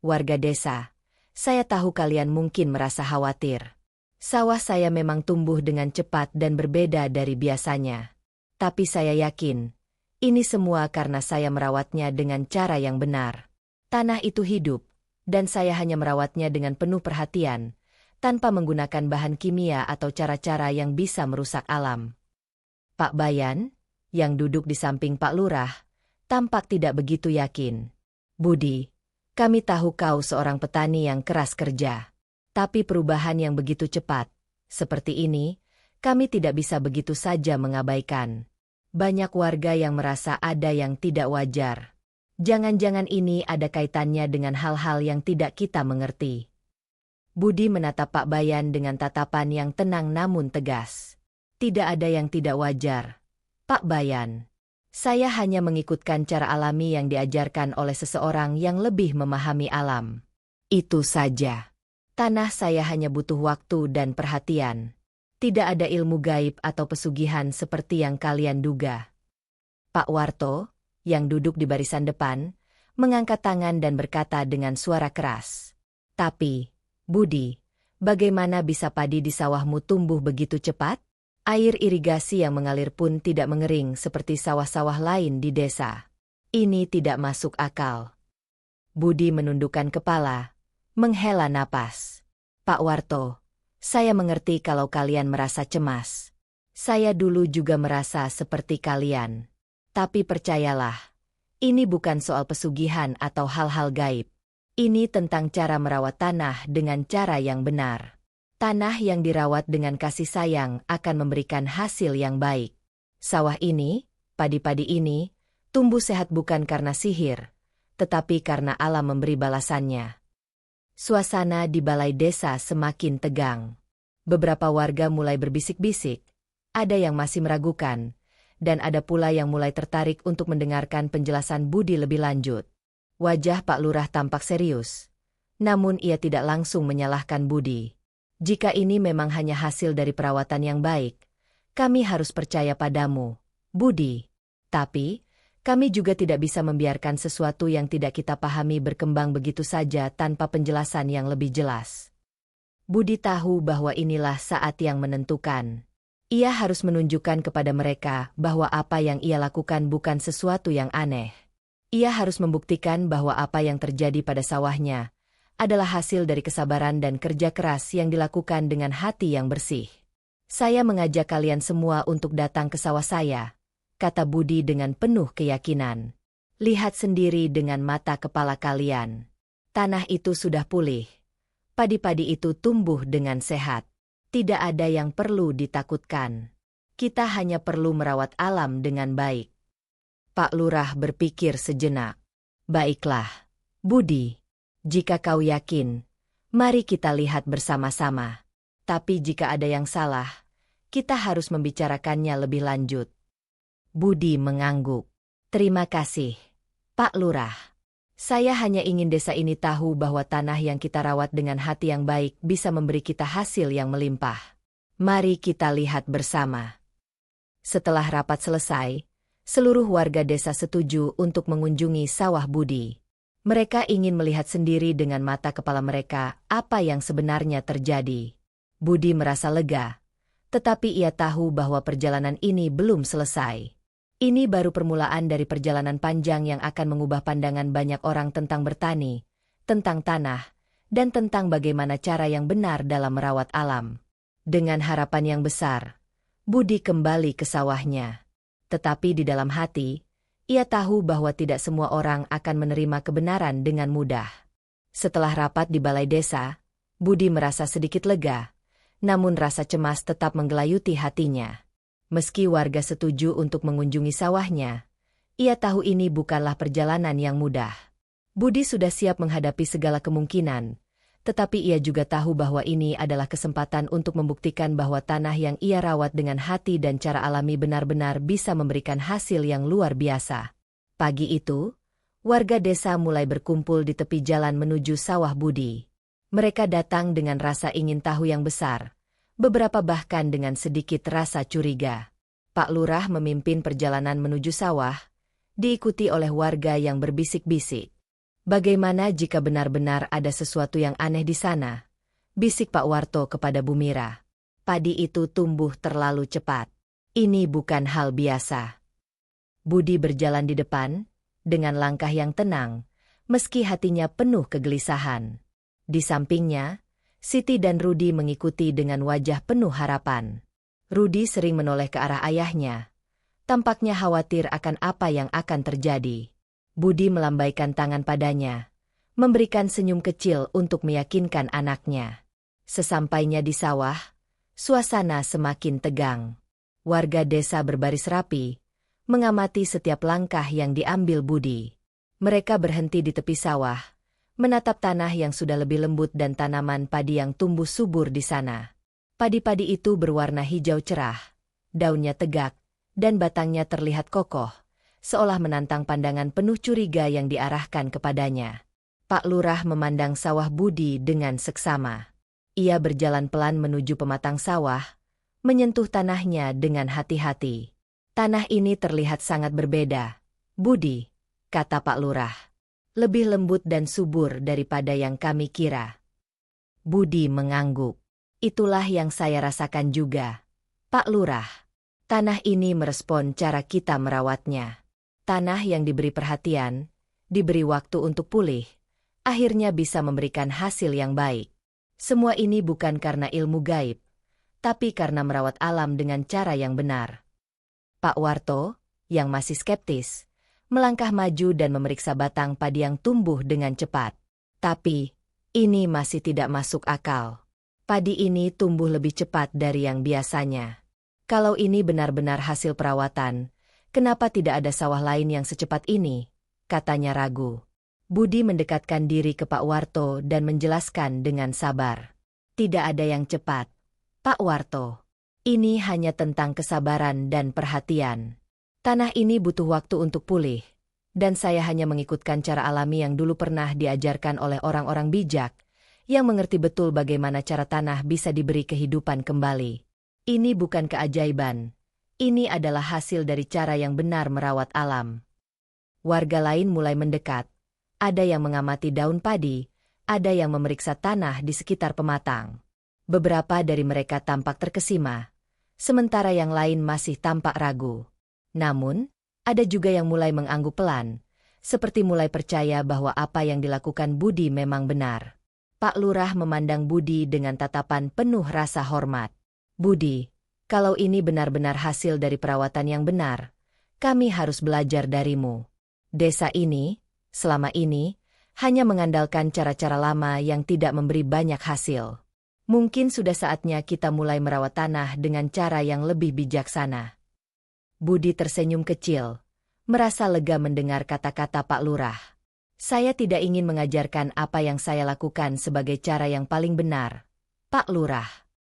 warga desa, saya tahu kalian mungkin merasa khawatir. Sawah saya memang tumbuh dengan cepat dan berbeda dari biasanya. Tapi saya yakin, ini semua karena saya merawatnya dengan cara yang benar. Tanah itu hidup, dan saya hanya merawatnya dengan penuh perhatian, tanpa menggunakan bahan kimia atau cara-cara yang bisa merusak alam." Pak Bayan, yang duduk di samping Pak Lurah, tampak tidak begitu yakin. "Budi, kami tahu kau seorang petani yang keras kerja. Tapi perubahan yang begitu cepat, seperti ini, kami tidak bisa begitu saja mengabaikan. Banyak warga yang merasa ada yang tidak wajar. Jangan-jangan ini ada kaitannya dengan hal-hal yang tidak kita mengerti." Budi menatap Pak Bayan dengan tatapan yang tenang namun tegas. "Tidak ada yang tidak wajar, Pak Bayan. Saya hanya mengikutkan cara alami yang diajarkan oleh seseorang yang lebih memahami alam. Itu saja. Tanah saya hanya butuh waktu dan perhatian. Tidak ada ilmu gaib atau pesugihan seperti yang kalian duga." Pak Warto, yang duduk di barisan depan, mengangkat tangan dan berkata dengan suara keras, "Tapi, Budi, bagaimana bisa padi di sawahmu tumbuh begitu cepat? Air irigasi yang mengalir pun tidak mengering seperti sawah-sawah lain di desa. Ini tidak masuk akal. Budi menundukkan kepala, menghela napas. Pak Warto, saya mengerti kalau kalian merasa cemas. Saya dulu juga merasa seperti kalian. Tapi percayalah, ini bukan soal pesugihan atau hal-hal gaib. Ini tentang cara merawat tanah dengan cara yang benar. Tanah yang dirawat dengan kasih sayang akan memberikan hasil yang baik. Sawah ini, padi-padi ini, tumbuh sehat bukan karena sihir, tetapi karena alam memberi balasannya. Suasana di balai desa semakin tegang. Beberapa warga mulai berbisik-bisik, ada yang masih meragukan, dan ada pula yang mulai tertarik untuk mendengarkan penjelasan Budi lebih lanjut. Wajah Pak Lurah tampak serius, namun ia tidak langsung menyalahkan Budi. Jika ini memang hanya hasil dari perawatan yang baik, kami harus percaya padamu, Budi. Tapi, kami juga tidak bisa membiarkan sesuatu yang tidak kita pahami berkembang begitu saja tanpa penjelasan yang lebih jelas. Budi tahu bahwa inilah saat yang menentukan. Ia harus menunjukkan kepada mereka bahwa apa yang ia lakukan bukan sesuatu yang aneh. Ia harus membuktikan bahwa apa yang terjadi pada sawahnya adalah hasil dari kesabaran dan kerja keras yang dilakukan dengan hati yang bersih. Saya mengajak kalian semua untuk datang ke sawah saya, kata Budi dengan penuh keyakinan. Lihat sendiri dengan mata kepala kalian. Tanah itu sudah pulih. Padi-padi itu tumbuh dengan sehat. Tidak ada yang perlu ditakutkan. Kita hanya perlu merawat alam dengan baik. Pak Lurah berpikir sejenak. Baiklah, Budi. Jika kau yakin, mari kita lihat bersama-sama. Tapi jika ada yang salah, kita harus membicarakannya lebih lanjut. Budi mengangguk. Terima kasih, Pak Lurah. Saya hanya ingin desa ini tahu bahwa tanah yang kita rawat dengan hati yang baik bisa memberi kita hasil yang melimpah. Mari kita lihat bersama. Setelah rapat selesai, seluruh warga desa setuju untuk mengunjungi sawah Budi. Mereka ingin melihat sendiri dengan mata kepala mereka apa yang sebenarnya terjadi. Budi merasa lega, tetapi ia tahu bahwa perjalanan ini belum selesai. Ini baru permulaan dari perjalanan panjang yang akan mengubah pandangan banyak orang tentang bertani, tentang tanah, dan tentang bagaimana cara yang benar dalam merawat alam. Dengan harapan yang besar, Budi kembali ke sawahnya. Tetapi di dalam hati, ia tahu bahwa tidak semua orang akan menerima kebenaran dengan mudah. Setelah rapat di balai desa, Budi merasa sedikit lega, namun rasa cemas tetap menggelayuti hatinya. Meski warga setuju untuk mengunjungi sawahnya, ia tahu ini bukanlah perjalanan yang mudah. Budi sudah siap menghadapi segala kemungkinan, tetapi ia juga tahu bahwa ini adalah kesempatan untuk membuktikan bahwa tanah yang ia rawat dengan hati dan cara alami benar-benar bisa memberikan hasil yang luar biasa. Pagi itu, warga desa mulai berkumpul di tepi jalan menuju sawah Budi. Mereka datang dengan rasa ingin tahu yang besar, beberapa bahkan dengan sedikit rasa curiga. Pak Lurah memimpin perjalanan menuju sawah, diikuti oleh warga yang berbisik-bisik. Bagaimana jika benar-benar ada sesuatu yang aneh di sana? Bisik Pak Warto kepada Bumira. Padi itu tumbuh terlalu cepat. Ini bukan hal biasa. Budi berjalan di depan, dengan langkah yang tenang, meski hatinya penuh kegelisahan. Di sampingnya, Siti dan Rudi mengikuti dengan wajah penuh harapan. Rudi sering menoleh ke arah ayahnya. Tampaknya khawatir akan apa yang akan terjadi. Budi melambaikan tangan padanya, memberikan senyum kecil untuk meyakinkan anaknya. Sesampainya di sawah, suasana semakin tegang. Warga desa berbaris rapi, mengamati setiap langkah yang diambil Budi. Mereka berhenti di tepi sawah, menatap tanah yang sudah lebih lembut dan tanaman padi yang tumbuh subur di sana. Padi-padi itu berwarna hijau cerah, daunnya tegak, dan batangnya terlihat kokoh, seolah menantang pandangan penuh curiga yang diarahkan kepadanya. Pak Lurah memandang sawah Budi dengan seksama. Ia berjalan pelan menuju pematang sawah, menyentuh tanahnya dengan hati-hati. Tanah ini terlihat sangat berbeda, Budi, kata Pak Lurah. Lebih lembut dan subur daripada yang kami kira. Budi mengangguk. Itulah yang saya rasakan juga, Pak Lurah. Tanah ini merespon cara kita merawatnya. Tanah yang diberi perhatian, diberi waktu untuk pulih, akhirnya bisa memberikan hasil yang baik. Semua ini bukan karena ilmu gaib, tapi karena merawat alam dengan cara yang benar. Pak Warto, yang masih skeptis, melangkah maju dan memeriksa batang padi yang tumbuh dengan cepat. Tapi, ini masih tidak masuk akal. Padi ini tumbuh lebih cepat dari yang biasanya. Kalau ini benar-benar hasil perawatan, kenapa tidak ada sawah lain yang secepat ini? Katanya ragu. Budi mendekatkan diri ke Pak Warto dan menjelaskan dengan sabar. Tidak ada yang cepat, Pak Warto. Ini hanya tentang kesabaran dan perhatian. Tanah ini butuh waktu untuk pulih, dan saya hanya mengikutkan cara alami yang dulu pernah diajarkan oleh orang-orang bijak, yang mengerti betul bagaimana cara tanah bisa diberi kehidupan kembali. Ini bukan keajaiban. Ini adalah hasil dari cara yang benar merawat alam. Warga lain mulai mendekat. Ada yang mengamati daun padi, ada yang memeriksa tanah di sekitar pematang. Beberapa dari mereka tampak terkesima, sementara yang lain masih tampak ragu. Namun, ada juga yang mulai mengangguk pelan, seperti mulai percaya bahwa apa yang dilakukan Budi memang benar. Pak Lurah memandang Budi dengan tatapan penuh rasa hormat. Budi, kalau ini benar-benar hasil dari perawatan yang benar, kami harus belajar darimu. Desa ini, selama ini, hanya mengandalkan cara-cara lama yang tidak memberi banyak hasil. Mungkin sudah saatnya kita mulai merawat tanah dengan cara yang lebih bijaksana. Budi tersenyum kecil, merasa lega mendengar kata-kata Pak Lurah. Saya tidak ingin mengajarkan apa yang saya lakukan sebagai cara yang paling benar, Pak Lurah.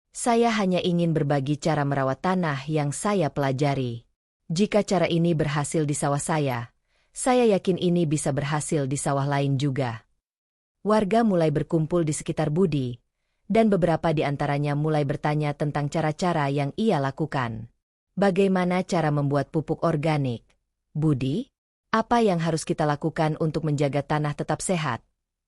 Saya hanya ingin berbagi cara merawat tanah yang saya pelajari. Jika cara ini berhasil di sawah saya yakin ini bisa berhasil di sawah lain juga. Warga mulai berkumpul di sekitar Budi, dan beberapa di antaranya mulai bertanya tentang cara-cara yang ia lakukan. Bagaimana cara membuat pupuk organik? Budi, apa yang harus kita lakukan untuk menjaga tanah tetap sehat?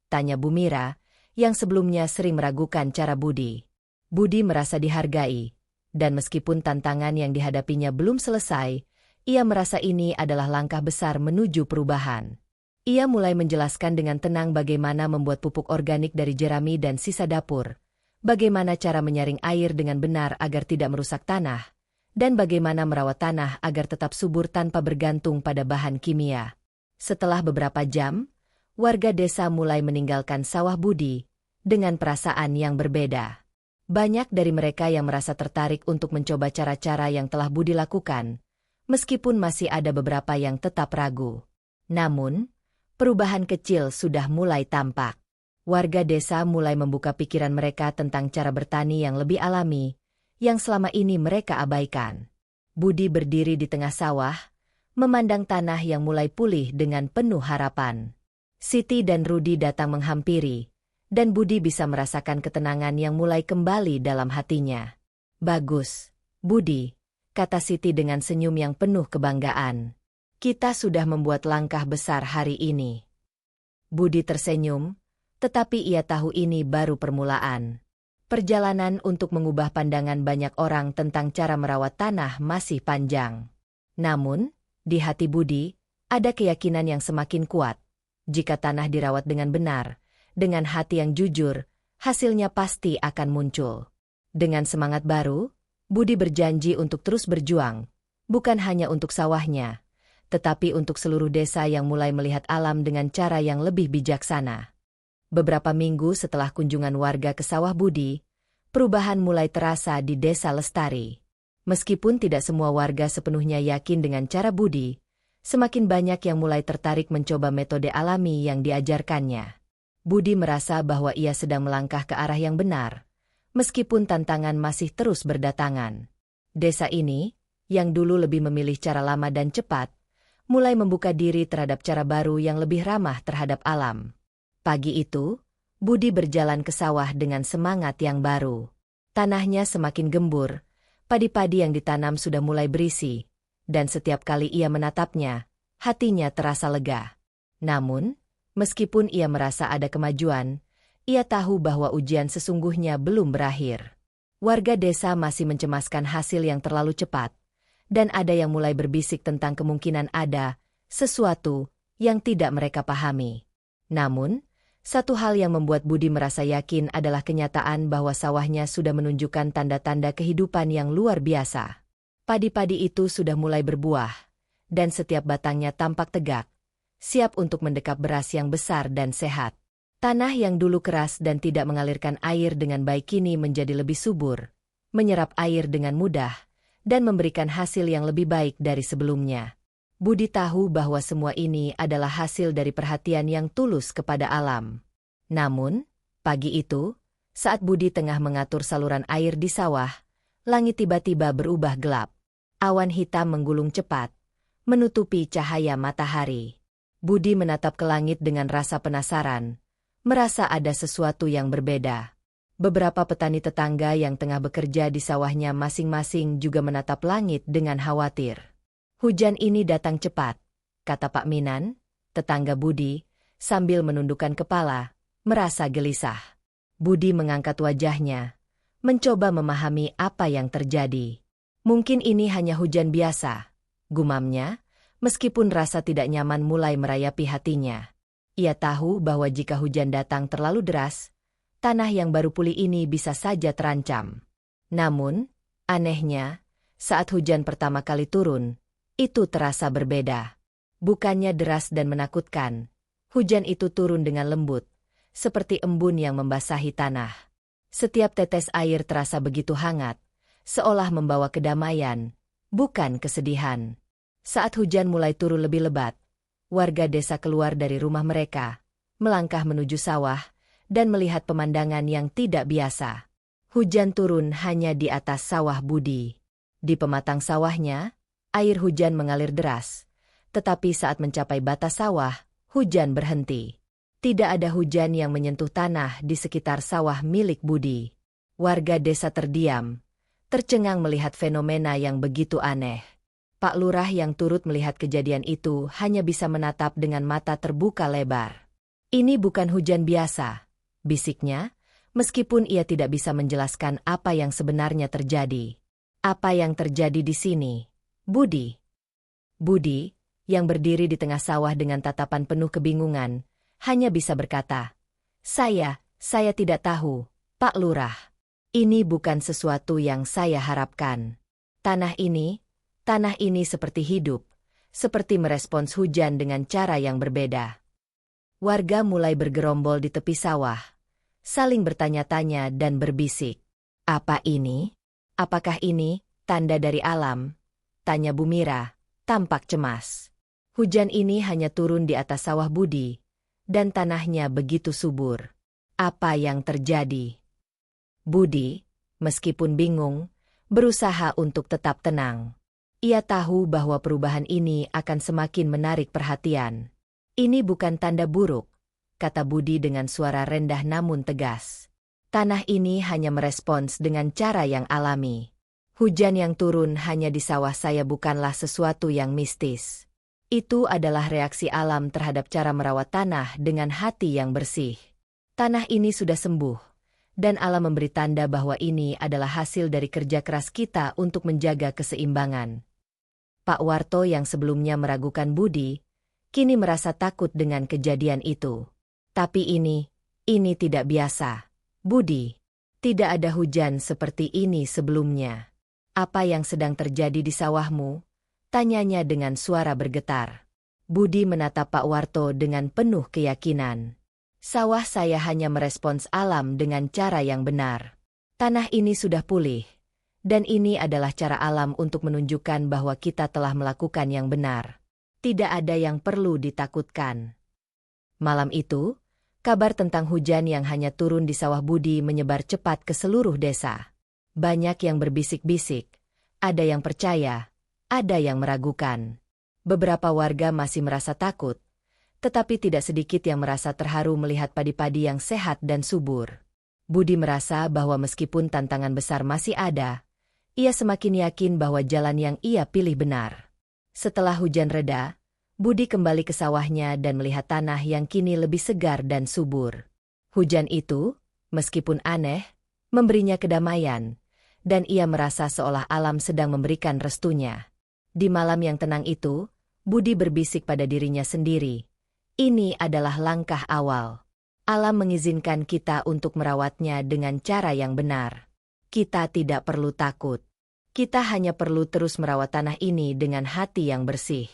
Tanya Bu Mira, yang sebelumnya sering meragukan cara Budi. Budi merasa dihargai, dan meskipun tantangan yang dihadapinya belum selesai, ia merasa ini adalah langkah besar menuju perubahan. Ia mulai menjelaskan dengan tenang bagaimana membuat pupuk organik dari jerami dan sisa dapur, bagaimana cara menyaring air dengan benar agar tidak merusak tanah, dan bagaimana merawat tanah agar tetap subur tanpa bergantung pada bahan kimia. Setelah beberapa jam, warga desa mulai meninggalkan sawah Budi dengan perasaan yang berbeda. Banyak dari mereka yang merasa tertarik untuk mencoba cara-cara yang telah Budi lakukan, meskipun masih ada beberapa yang tetap ragu. Namun, perubahan kecil sudah mulai tampak. Warga desa mulai membuka pikiran mereka tentang cara bertani yang lebih alami, yang selama ini mereka abaikan. Budi berdiri di tengah sawah, memandang tanah yang mulai pulih dengan penuh harapan. Siti dan Rudi datang menghampiri, dan Budi bisa merasakan ketenangan yang mulai kembali dalam hatinya. Bagus, Budi, kata Siti dengan senyum yang penuh kebanggaan. Kita sudah membuat langkah besar hari ini. Budi tersenyum, tetapi ia tahu ini baru permulaan. Perjalanan untuk mengubah pandangan banyak orang tentang cara merawat tanah masih panjang. Namun, di hati Budi, ada keyakinan yang semakin kuat. Jika tanah dirawat dengan benar, dengan hati yang jujur, hasilnya pasti akan muncul. Dengan semangat baru, Budi berjanji untuk terus berjuang, bukan hanya untuk sawahnya, tetapi untuk seluruh desa yang mulai melihat alam dengan cara yang lebih bijaksana. Beberapa minggu setelah kunjungan warga ke sawah Budi, perubahan mulai terasa di Desa Lestari. Meskipun tidak semua warga sepenuhnya yakin dengan cara Budi, semakin banyak yang mulai tertarik mencoba metode alami yang diajarkannya. Budi merasa bahwa ia sedang melangkah ke arah yang benar, meskipun tantangan masih terus berdatangan. Desa ini, yang dulu lebih memilih cara lama dan cepat, mulai membuka diri terhadap cara baru yang lebih ramah terhadap alam. Pagi itu, Budi berjalan ke sawah dengan semangat yang baru. Tanahnya semakin gembur, padi-padi yang ditanam sudah mulai berisi, dan setiap kali ia menatapnya, hatinya terasa lega. Namun, meskipun ia merasa ada kemajuan, ia tahu bahwa ujian sesungguhnya belum berakhir. Warga desa masih mencemaskan hasil yang terlalu cepat, dan ada yang mulai berbisik tentang kemungkinan ada sesuatu yang tidak mereka pahami. Namun, satu hal yang membuat Budi merasa yakin adalah kenyataan bahwa sawahnya sudah menunjukkan tanda-tanda kehidupan yang luar biasa. Padi-padi itu sudah mulai berbuah, dan setiap batangnya tampak tegak, siap untuk mendekap beras yang besar dan sehat. Tanah yang dulu keras dan tidak mengalirkan air dengan baik kini menjadi lebih subur, menyerap air dengan mudah, dan memberikan hasil yang lebih baik dari sebelumnya. Budi tahu bahwa semua ini adalah hasil dari perhatian yang tulus kepada alam. Namun, pagi itu, saat Budi tengah mengatur saluran air di sawah, langit tiba-tiba berubah gelap. Awan hitam menggulung cepat, menutupi cahaya matahari. Budi menatap ke langit dengan rasa penasaran, merasa ada sesuatu yang berbeda. Beberapa petani tetangga yang tengah bekerja di sawahnya masing-masing juga menatap langit dengan khawatir. Hujan ini datang cepat, kata Pak Minan, tetangga Budi, sambil menundukkan kepala, merasa gelisah. Budi mengangkat wajahnya, mencoba memahami apa yang terjadi. Mungkin ini hanya hujan biasa, gumamnya, meskipun rasa tidak nyaman mulai merayapi hatinya. Ia tahu bahwa jika hujan datang terlalu deras, tanah yang baru pulih ini bisa saja terancam. Namun, anehnya, saat hujan pertama kali turun, itu terasa berbeda. Bukannya deras dan menakutkan, hujan itu turun dengan lembut, seperti embun yang membasahi tanah. Setiap tetes air terasa begitu hangat, seolah membawa kedamaian, bukan kesedihan. Saat hujan mulai turun lebih lebat, warga desa keluar dari rumah mereka, melangkah menuju sawah, dan melihat pemandangan yang tidak biasa. Hujan turun hanya di atas sawah Budi. Di pematang sawahnya, air hujan mengalir deras, tetapi saat mencapai batas sawah, hujan berhenti. Tidak ada hujan yang menyentuh tanah di sekitar sawah milik Budi. Warga desa terdiam, tercengang melihat fenomena yang begitu aneh. Pak Lurah yang turut melihat kejadian itu hanya bisa menatap dengan mata terbuka lebar. Ini bukan hujan biasa, bisiknya, meskipun ia tidak bisa menjelaskan apa yang sebenarnya terjadi. Apa yang terjadi di sini? Budi. Budi, yang berdiri di tengah sawah dengan tatapan penuh kebingungan, hanya bisa berkata, Saya tidak tahu, Pak Lurah. Ini bukan sesuatu yang saya harapkan. Tanah ini seperti hidup, seperti merespons hujan dengan cara yang berbeda. Warga mulai bergerombol di tepi sawah, saling bertanya-tanya dan berbisik. Apa ini? Apakah ini tanda dari alam? Tanya Bu Mira, tampak cemas. Hujan ini hanya turun di atas sawah Budi, dan tanahnya begitu subur. Apa yang terjadi? Budi, meskipun bingung, berusaha untuk tetap tenang. Ia tahu bahwa perubahan ini akan semakin menarik perhatian. Ini bukan tanda buruk, kata Budi dengan suara rendah namun tegas. Tanah ini hanya merespons dengan cara yang alami. Hujan yang turun hanya di sawah saya bukanlah sesuatu yang mistis. Itu adalah reaksi alam terhadap cara merawat tanah dengan hati yang bersih. Tanah ini sudah sembuh, dan alam memberi tanda bahwa ini adalah hasil dari kerja keras kita untuk menjaga keseimbangan. Pak Warto yang sebelumnya meragukan Budi, kini merasa takut dengan kejadian itu. Tapi ini tidak biasa. Budi, tidak ada hujan seperti ini sebelumnya. Apa yang sedang terjadi di sawahmu? Tanyanya dengan suara bergetar. Budi menatap Pak Warto dengan penuh keyakinan. Sawah saya hanya merespons alam dengan cara yang benar. Tanah ini sudah pulih, dan ini adalah cara alam untuk menunjukkan bahwa kita telah melakukan yang benar. Tidak ada yang perlu ditakutkan. Malam itu, kabar tentang hujan yang hanya turun di sawah Budi menyebar cepat ke seluruh desa. Banyak yang berbisik-bisik, ada yang percaya, ada yang meragukan. Beberapa warga masih merasa takut, tetapi tidak sedikit yang merasa terharu melihat padi-padi yang sehat dan subur. Budi merasa bahwa meskipun tantangan besar masih ada, ia semakin yakin bahwa jalan yang ia pilih benar. Setelah hujan reda, Budi kembali ke sawahnya dan melihat tanah yang kini lebih segar dan subur. Hujan itu, meskipun aneh, memberinya kedamaian, dan ia merasa seolah alam sedang memberikan restunya. Di malam yang tenang itu, Budi berbisik pada dirinya sendiri. Ini adalah langkah awal. Alam mengizinkan kita untuk merawatnya dengan cara yang benar. Kita tidak perlu takut. Kita hanya perlu terus merawat tanah ini dengan hati yang bersih.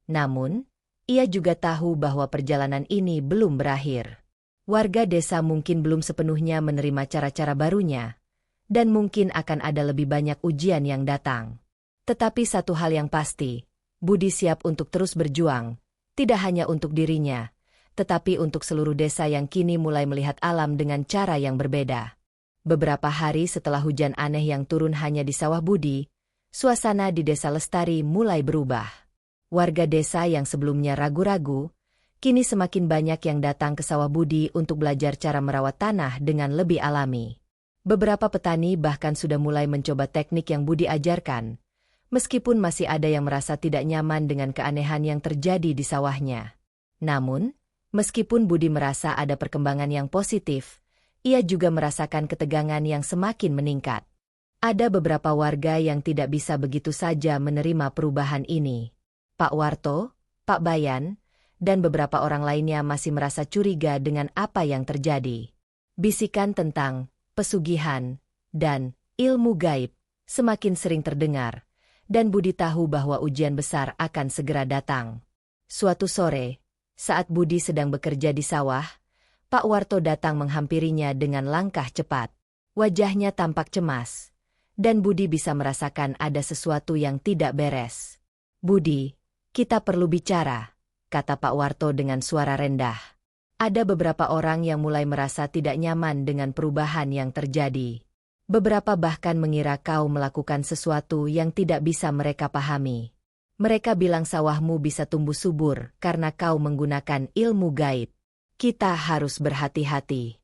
Namun, ia juga tahu bahwa perjalanan ini belum berakhir. Warga desa mungkin belum sepenuhnya menerima cara-cara barunya, dan mungkin akan ada lebih banyak ujian yang datang. Tetapi satu hal yang pasti, Budi siap untuk terus berjuang, tidak hanya untuk dirinya, tetapi untuk seluruh desa yang kini mulai melihat alam dengan cara yang berbeda. Beberapa hari setelah hujan aneh yang turun hanya di sawah Budi, suasana di desa Lestari mulai berubah. Warga desa yang sebelumnya ragu-ragu, kini semakin banyak yang datang ke sawah Budi untuk belajar cara merawat tanah dengan lebih alami. Beberapa petani bahkan sudah mulai mencoba teknik yang Budi ajarkan, meskipun masih ada yang merasa tidak nyaman dengan keanehan yang terjadi di sawahnya. Namun, meskipun Budi merasa ada perkembangan yang positif, ia juga merasakan ketegangan yang semakin meningkat. Ada beberapa warga yang tidak bisa begitu saja menerima perubahan ini. Pak Warto, Pak Bayan, dan beberapa orang lainnya masih merasa curiga dengan apa yang terjadi. Bisikan tentang pesugihan dan ilmu gaib semakin sering terdengar, dan Budi tahu bahwa ujian besar akan segera datang. Suatu sore, saat Budi sedang bekerja di sawah, Pak Warto datang menghampirinya dengan langkah cepat. Wajahnya tampak cemas, dan Budi bisa merasakan ada sesuatu yang tidak beres. "Budi, kita perlu bicara," kata Pak Warto dengan suara rendah. "Ada beberapa orang yang mulai merasa tidak nyaman dengan perubahan yang terjadi. Beberapa bahkan mengira kau melakukan sesuatu yang tidak bisa mereka pahami. Mereka bilang sawahmu bisa tumbuh subur karena kau menggunakan ilmu gaib. Kita harus berhati-hati."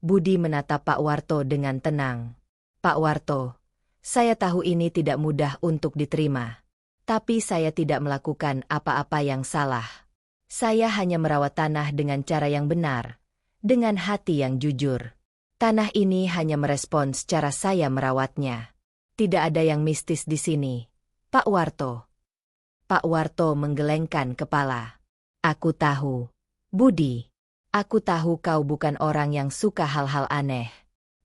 Budi menatap Pak Warto dengan tenang. "Pak Warto, saya tahu ini tidak mudah untuk diterima. Tapi saya tidak melakukan apa-apa yang salah. Saya hanya merawat tanah dengan cara yang benar, dengan hati yang jujur. Tanah ini hanya merespons cara saya merawatnya. Tidak ada yang mistis di sini, Pak Warto." Pak Warto menggelengkan kepala. "Aku tahu, Budi. Aku tahu kau bukan orang yang suka hal-hal aneh.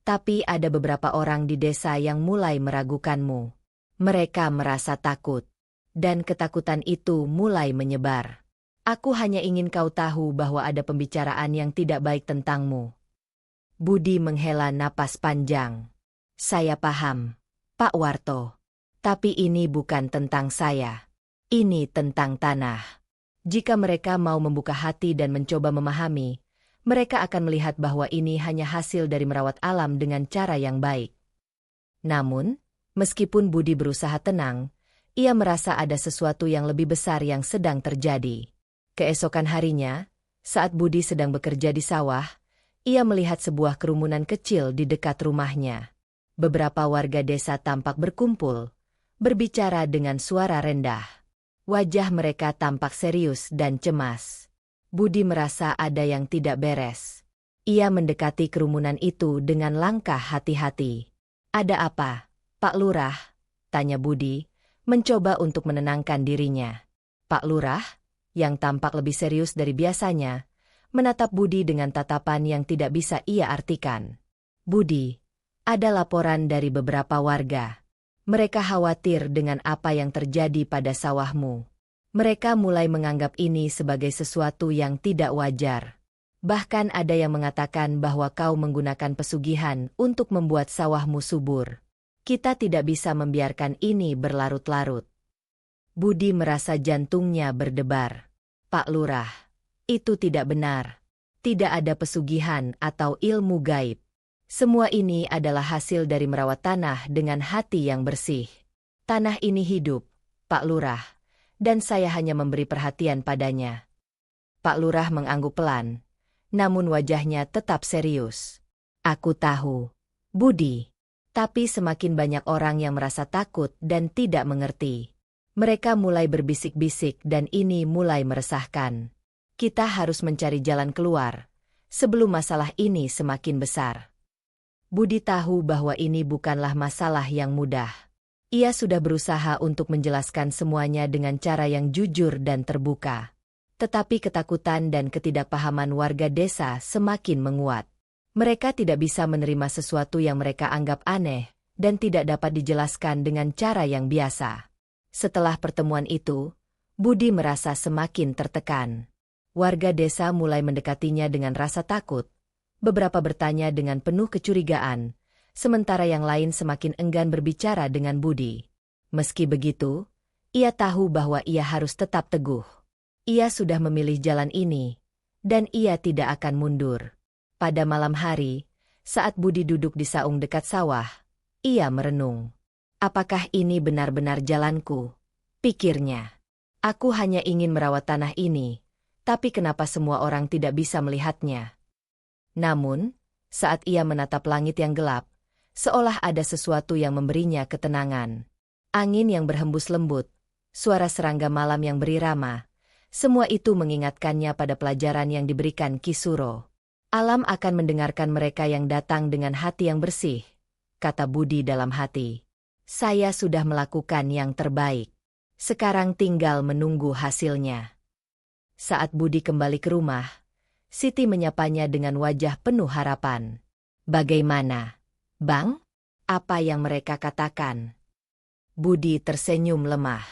Tapi ada beberapa orang di desa yang mulai meragukanmu. Mereka merasa takut. Dan ketakutan itu mulai menyebar. Aku hanya ingin kau tahu bahwa ada pembicaraan yang tidak baik tentangmu." Budi menghela napas panjang. "Saya paham, Pak Warto. Tapi ini bukan tentang saya. Ini tentang tanah. Jika mereka mau membuka hati dan mencoba memahami, mereka akan melihat bahwa ini hanya hasil dari merawat alam dengan cara yang baik." Namun, meskipun Budi berusaha tenang, ia merasa ada sesuatu yang lebih besar yang sedang terjadi. Keesokan harinya, saat Budi sedang bekerja di sawah, ia melihat sebuah kerumunan kecil di dekat rumahnya. Beberapa warga desa tampak berkumpul, berbicara dengan suara rendah. Wajah mereka tampak serius dan cemas. Budi merasa ada yang tidak beres. Ia mendekati kerumunan itu dengan langkah hati-hati. "Ada apa, Pak Lurah?" tanya Budi, mencoba untuk menenangkan dirinya. Pak Lurah, yang tampak lebih serius dari biasanya, menatap Budi dengan tatapan yang tidak bisa ia artikan. "Budi, ada laporan dari beberapa warga. Mereka khawatir dengan apa yang terjadi pada sawahmu. Mereka mulai menganggap ini sebagai sesuatu yang tidak wajar. Bahkan ada yang mengatakan bahwa kau menggunakan pesugihan untuk membuat sawahmu subur. Kita tidak bisa membiarkan ini berlarut-larut." Budi merasa jantungnya berdebar. "Pak Lurah, itu tidak benar. Tidak ada pesugihan atau ilmu gaib. Semua ini adalah hasil dari merawat tanah dengan hati yang bersih. Tanah ini hidup, Pak Lurah, dan saya hanya memberi perhatian padanya." Pak Lurah mengangguk pelan, namun wajahnya tetap serius. "Aku tahu, Budi. Tapi semakin banyak orang yang merasa takut dan tidak mengerti. Mereka mulai berbisik-bisik dan ini mulai meresahkan. Kita harus mencari jalan keluar, sebelum masalah ini semakin besar." Budi tahu bahwa ini bukanlah masalah yang mudah. Ia sudah berusaha untuk menjelaskan semuanya dengan cara yang jujur dan terbuka. Tetapi ketakutan dan ketidakpahaman warga desa semakin menguat. Mereka tidak bisa menerima sesuatu yang mereka anggap aneh dan tidak dapat dijelaskan dengan cara yang biasa. Setelah pertemuan itu, Budi merasa semakin tertekan. Warga desa mulai mendekatinya dengan rasa takut. Beberapa bertanya dengan penuh kecurigaan, sementara yang lain semakin enggan berbicara dengan Budi. Meski begitu, ia tahu bahwa ia harus tetap teguh. Ia sudah memilih jalan ini, dan ia tidak akan mundur. Pada malam hari, saat Budi duduk di saung dekat sawah, ia merenung. Apakah ini benar-benar jalanku? Pikirnya. Aku hanya ingin merawat tanah ini, tapi kenapa semua orang tidak bisa melihatnya? Namun, saat ia menatap langit yang gelap, seolah ada sesuatu yang memberinya ketenangan. Angin yang berhembus lembut, suara serangga malam yang berirama, semua itu mengingatkannya pada pelajaran yang diberikan Ki Suro. Alam akan mendengarkan mereka yang datang dengan hati yang bersih, kata Budi dalam hati. Saya sudah melakukan yang terbaik. Sekarang tinggal menunggu hasilnya. Saat Budi kembali ke rumah, Siti menyapanya dengan wajah penuh harapan. Bagaimana, Bang? Apa yang mereka katakan? Budi tersenyum lemah.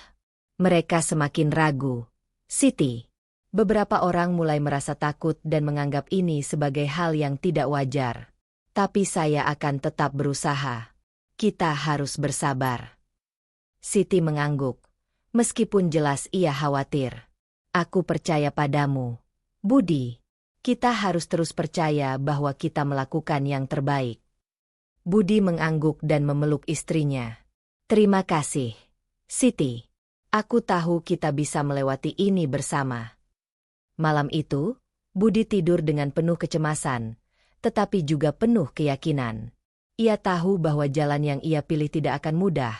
Mereka semakin ragu. Siti. Beberapa orang mulai merasa takut dan menganggap ini sebagai hal yang tidak wajar. Tapi saya akan tetap berusaha. Kita harus bersabar. Siti mengangguk. Meskipun jelas ia khawatir. Aku percaya padamu, Budi. Kita harus terus percaya bahwa kita melakukan yang terbaik. Budi mengangguk dan memeluk istrinya. Terima kasih, Siti. Aku tahu kita bisa melewati ini bersama. Malam itu, Budi tidur dengan penuh kecemasan, tetapi juga penuh keyakinan. Ia tahu bahwa jalan yang ia pilih tidak akan mudah,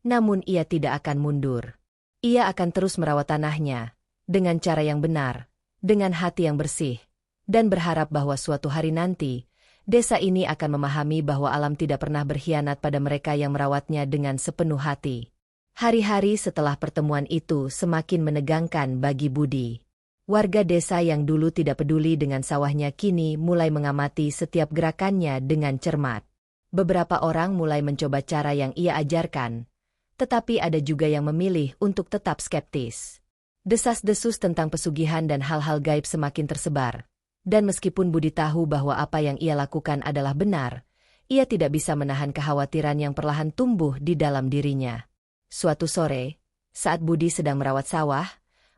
namun ia tidak akan mundur. Ia akan terus merawat tanahnya, dengan cara yang benar, dengan hati yang bersih, dan berharap bahwa suatu hari nanti, desa ini akan memahami bahwa alam tidak pernah berkhianat pada mereka yang merawatnya dengan sepenuh hati. Hari-hari setelah pertemuan itu semakin menegangkan bagi Budi. Warga desa yang dulu tidak peduli dengan sawahnya kini mulai mengamati setiap gerakannya dengan cermat. Beberapa orang mulai mencoba cara yang ia ajarkan, tetapi ada juga yang memilih untuk tetap skeptis. Desas-desus tentang pesugihan dan hal-hal gaib semakin tersebar. Dan meskipun Budi tahu bahwa apa yang ia lakukan adalah benar, ia tidak bisa menahan kekhawatiran yang perlahan tumbuh di dalam dirinya. Suatu sore, saat Budi sedang merawat sawah,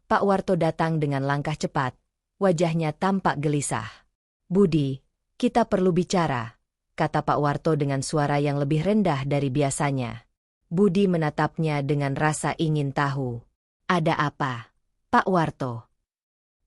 Pak Warto datang dengan langkah cepat. Wajahnya tampak gelisah. Budi, kita perlu bicara, kata Pak Warto dengan suara yang lebih rendah dari biasanya. Budi menatapnya dengan rasa ingin tahu. Ada apa, Pak Warto?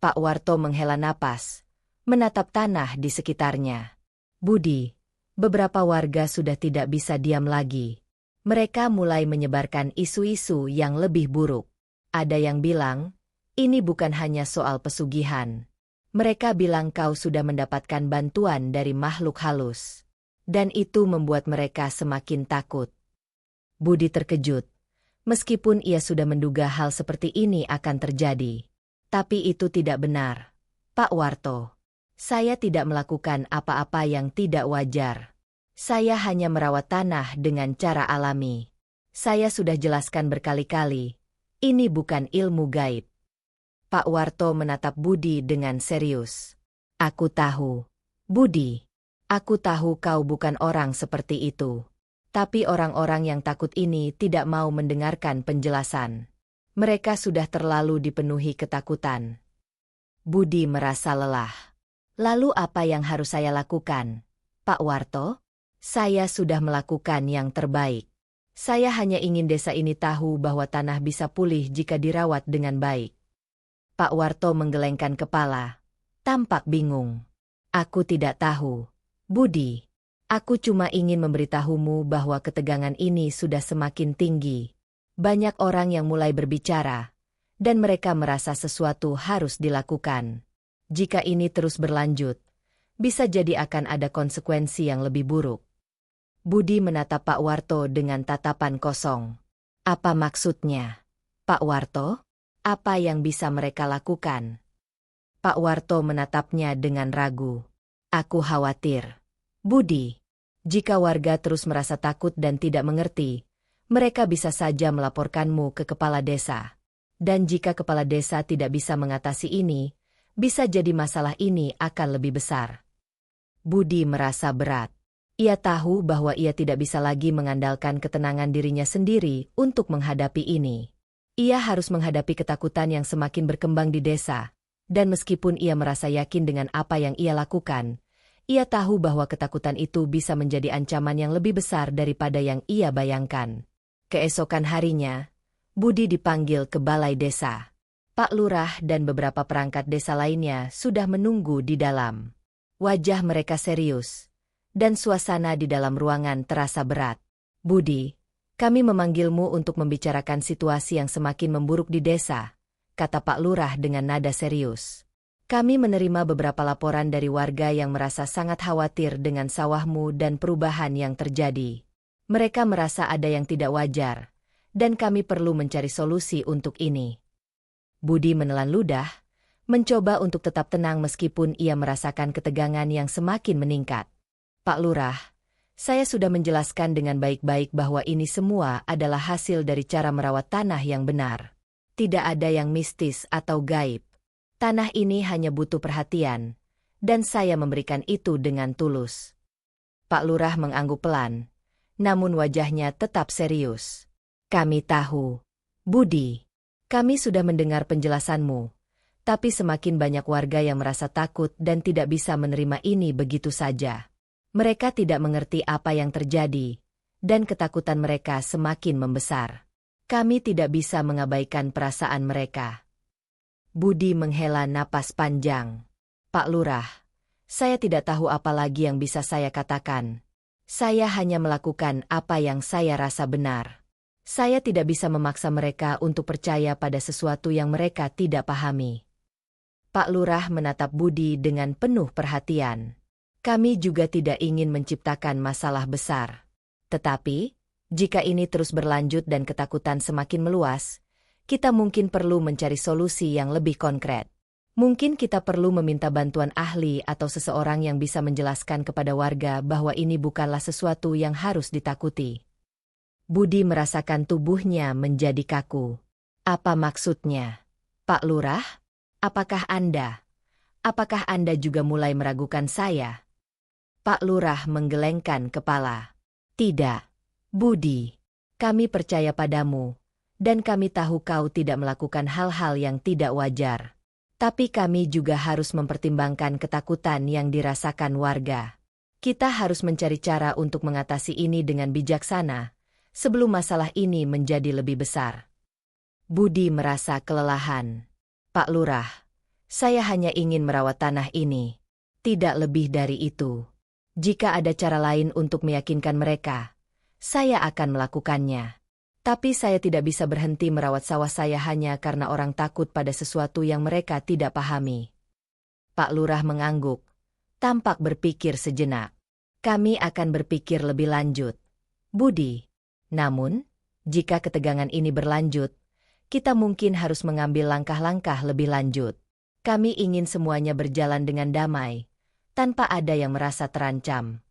Pak Warto menghela napas, menatap tanah di sekitarnya. Budi, beberapa warga sudah tidak bisa diam lagi. Mereka mulai menyebarkan isu-isu yang lebih buruk. Ada yang bilang, ini bukan hanya soal pesugihan. Mereka bilang kau sudah mendapatkan bantuan dari makhluk halus. Dan itu membuat mereka semakin takut. Budi terkejut. Meskipun ia sudah menduga hal seperti ini akan terjadi. Tapi itu tidak benar, Pak Warto. Saya tidak melakukan apa-apa yang tidak wajar. Saya hanya merawat tanah dengan cara alami. Saya sudah jelaskan berkali-kali, ini bukan ilmu gaib. Pak Warto menatap Budi dengan serius. Aku tahu, Budi. Aku tahu kau bukan orang seperti itu. Tapi orang-orang yang takut ini tidak mau mendengarkan penjelasan. Mereka sudah terlalu dipenuhi ketakutan. Budi merasa lelah. Lalu apa yang harus saya lakukan, Pak Warto? Saya sudah melakukan yang terbaik. Saya hanya ingin desa ini tahu bahwa tanah bisa pulih jika dirawat dengan baik. Pak Warto menggelengkan kepala, tampak bingung. Aku tidak tahu, Budi. Aku cuma ingin memberitahumu bahwa ketegangan ini sudah semakin tinggi. Banyak orang yang mulai berbicara, dan mereka merasa sesuatu harus dilakukan. Jika ini terus berlanjut, bisa jadi akan ada konsekuensi yang lebih buruk. Budi menatap Pak Warto dengan tatapan kosong. Apa maksudnya? Pak Warto? Apa yang bisa mereka lakukan? Pak Warto menatapnya dengan ragu. Aku khawatir. Budi, jika warga terus merasa takut dan tidak mengerti, mereka bisa saja melaporkanmu ke kepala desa. Dan jika kepala desa tidak bisa mengatasi ini, bisa jadi masalah ini akan lebih besar. Budi merasa berat. Ia tahu bahwa ia tidak bisa lagi mengandalkan ketenangan dirinya sendiri untuk menghadapi ini. Ia harus menghadapi ketakutan yang semakin berkembang di desa, dan meskipun ia merasa yakin dengan apa yang ia lakukan, ia tahu bahwa ketakutan itu bisa menjadi ancaman yang lebih besar daripada yang ia bayangkan. Keesokan harinya, Budi dipanggil ke balai desa. Pak Lurah dan beberapa perangkat desa lainnya sudah menunggu di dalam. Wajah mereka serius, dan suasana di dalam ruangan terasa berat. Budi, kami memanggilmu untuk membicarakan situasi yang semakin memburuk di desa, kata Pak Lurah dengan nada serius. Kami menerima beberapa laporan dari warga yang merasa sangat khawatir dengan sawahmu dan perubahan yang terjadi. Mereka merasa ada yang tidak wajar, dan kami perlu mencari solusi untuk ini. Budi menelan ludah, mencoba untuk tetap tenang meskipun ia merasakan ketegangan yang semakin meningkat. Pak Lurah, saya sudah menjelaskan dengan baik-baik bahwa ini semua adalah hasil dari cara merawat tanah yang benar. Tidak ada yang mistis atau gaib. Tanah ini hanya butuh perhatian, dan saya memberikan itu dengan tulus. Pak Lurah mengangguk pelan, namun wajahnya tetap serius. Kami tahu, Budi. Kami sudah mendengar penjelasanmu, tapi semakin banyak warga yang merasa takut dan tidak bisa menerima ini begitu saja. Mereka tidak mengerti apa yang terjadi, dan ketakutan mereka semakin membesar. Kami tidak bisa mengabaikan perasaan mereka. Budi menghela napas panjang. Pak Lurah, saya tidak tahu apa lagi yang bisa saya katakan. Saya hanya melakukan apa yang saya rasa benar. Saya tidak bisa memaksa mereka untuk percaya pada sesuatu yang mereka tidak pahami. Pak Lurah menatap Budi dengan penuh perhatian. Kami juga tidak ingin menciptakan masalah besar. Tetapi, jika ini terus berlanjut dan ketakutan semakin meluas, kita mungkin perlu mencari solusi yang lebih konkret. Mungkin kita perlu meminta bantuan ahli atau seseorang yang bisa menjelaskan kepada warga bahwa ini bukanlah sesuatu yang harus ditakuti. Budi merasakan tubuhnya menjadi kaku. Apa maksudnya? Pak Lurah? Apakah Anda juga mulai meragukan saya? Pak Lurah menggelengkan kepala. Tidak, Budi. Kami percaya padamu, dan kami tahu kau tidak melakukan hal-hal yang tidak wajar. Tapi kami juga harus mempertimbangkan ketakutan yang dirasakan warga. Kita harus mencari cara untuk mengatasi ini dengan bijaksana, sebelum masalah ini menjadi lebih besar. Budi merasa kelelahan. Pak Lurah, saya hanya ingin merawat tanah ini. Tidak lebih dari itu. Jika ada cara lain untuk meyakinkan mereka, saya akan melakukannya. Tapi saya tidak bisa berhenti merawat sawah saya hanya karena orang takut pada sesuatu yang mereka tidak pahami. Pak Lurah mengangguk, tampak berpikir sejenak. Kami akan berpikir lebih lanjut, Budi. Namun, jika ketegangan ini berlanjut, kita mungkin harus mengambil langkah-langkah lebih lanjut. Kami ingin semuanya berjalan dengan damai, tanpa ada yang merasa terancam.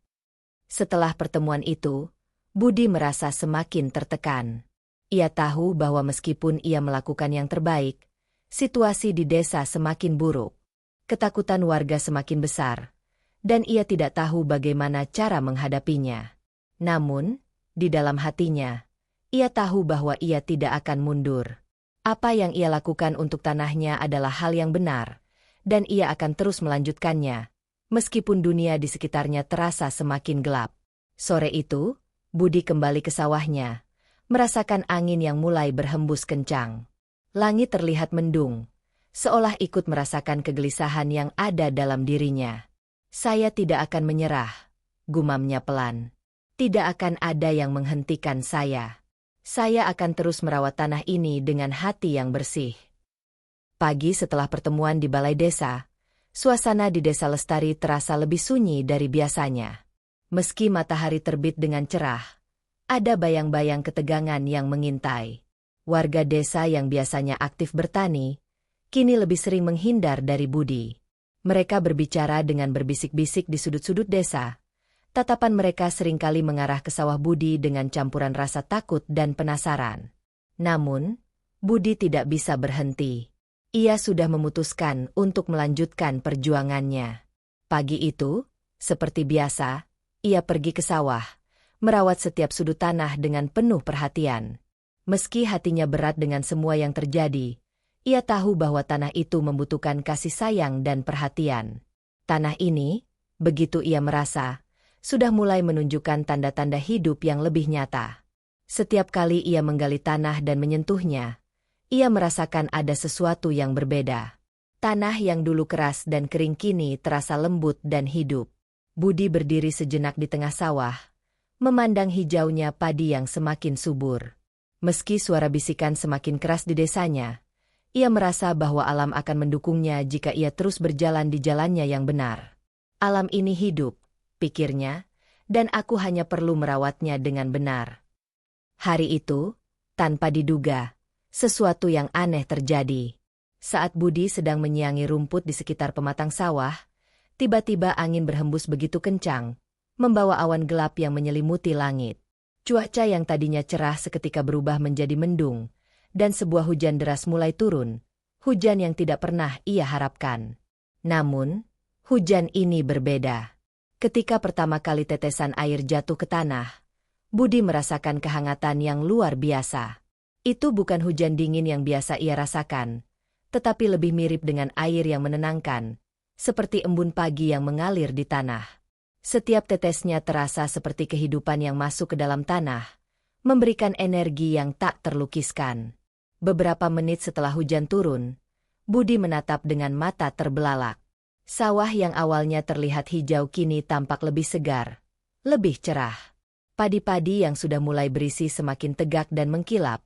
Setelah pertemuan itu, Budi merasa semakin tertekan. Ia tahu bahwa meskipun ia melakukan yang terbaik, situasi di desa semakin buruk. Ketakutan warga semakin besar, dan ia tidak tahu bagaimana cara menghadapinya. Namun, di dalam hatinya, ia tahu bahwa ia tidak akan mundur. Apa yang ia lakukan untuk tanahnya adalah hal yang benar, dan ia akan terus melanjutkannya, meskipun dunia di sekitarnya terasa semakin gelap. Sore itu, Budi kembali ke sawahnya, merasakan angin yang mulai berhembus kencang. Langit terlihat mendung, seolah ikut merasakan kegelisahan yang ada dalam dirinya. Saya tidak akan menyerah, gumamnya pelan. Tidak akan ada yang menghentikan saya. Saya akan terus merawat tanah ini dengan hati yang bersih. Pagi setelah pertemuan di balai desa, suasana di Desa Lestari terasa lebih sunyi dari biasanya. Meski matahari terbit dengan cerah, ada bayang-bayang ketegangan yang mengintai. Warga desa yang biasanya aktif bertani, kini lebih sering menghindar dari Budi. Mereka berbicara dengan berbisik-bisik di sudut-sudut desa. Tatapan mereka seringkali mengarah ke sawah Budi dengan campuran rasa takut dan penasaran. Namun, Budi tidak bisa berhenti. Ia sudah memutuskan untuk melanjutkan perjuangannya. Pagi itu, seperti biasa, ia pergi ke sawah, merawat setiap sudut tanah dengan penuh perhatian. Meski hatinya berat dengan semua yang terjadi, ia tahu bahwa tanah itu membutuhkan kasih sayang dan perhatian. Tanah ini, begitu ia merasa, sudah mulai menunjukkan tanda-tanda hidup yang lebih nyata. Setiap kali ia menggali tanah dan menyentuhnya, ia merasakan ada sesuatu yang berbeda. Tanah yang dulu keras dan kering kini terasa lembut dan hidup. Budi berdiri sejenak di tengah sawah, memandang hijaunya padi yang semakin subur. Meski suara bisikan semakin keras di desanya, ia merasa bahwa alam akan mendukungnya jika ia terus berjalan di jalannya yang benar. Alam ini hidup, pikirnya, dan aku hanya perlu merawatnya dengan benar. Hari itu, tanpa diduga, sesuatu yang aneh terjadi. Saat Budi sedang menyiangi rumput di sekitar pematang sawah, tiba-tiba angin berhembus begitu kencang, membawa awan gelap yang menyelimuti langit. Cuaca yang tadinya cerah seketika berubah menjadi mendung, dan sebuah hujan deras mulai turun, hujan yang tidak pernah ia harapkan. Namun, hujan ini berbeda. Ketika pertama kali tetesan air jatuh ke tanah, Budi merasakan kehangatan yang luar biasa. Itu bukan hujan dingin yang biasa ia rasakan, tetapi lebih mirip dengan air yang menenangkan, seperti embun pagi yang mengalir di tanah. Setiap tetesnya terasa seperti kehidupan yang masuk ke dalam tanah, memberikan energi yang tak terlukiskan. Beberapa menit setelah hujan turun, Budi menatap dengan mata terbelalak. Sawah yang awalnya terlihat hijau kini tampak lebih segar, lebih cerah. Padi-padi yang sudah mulai berisi semakin tegak dan mengkilap,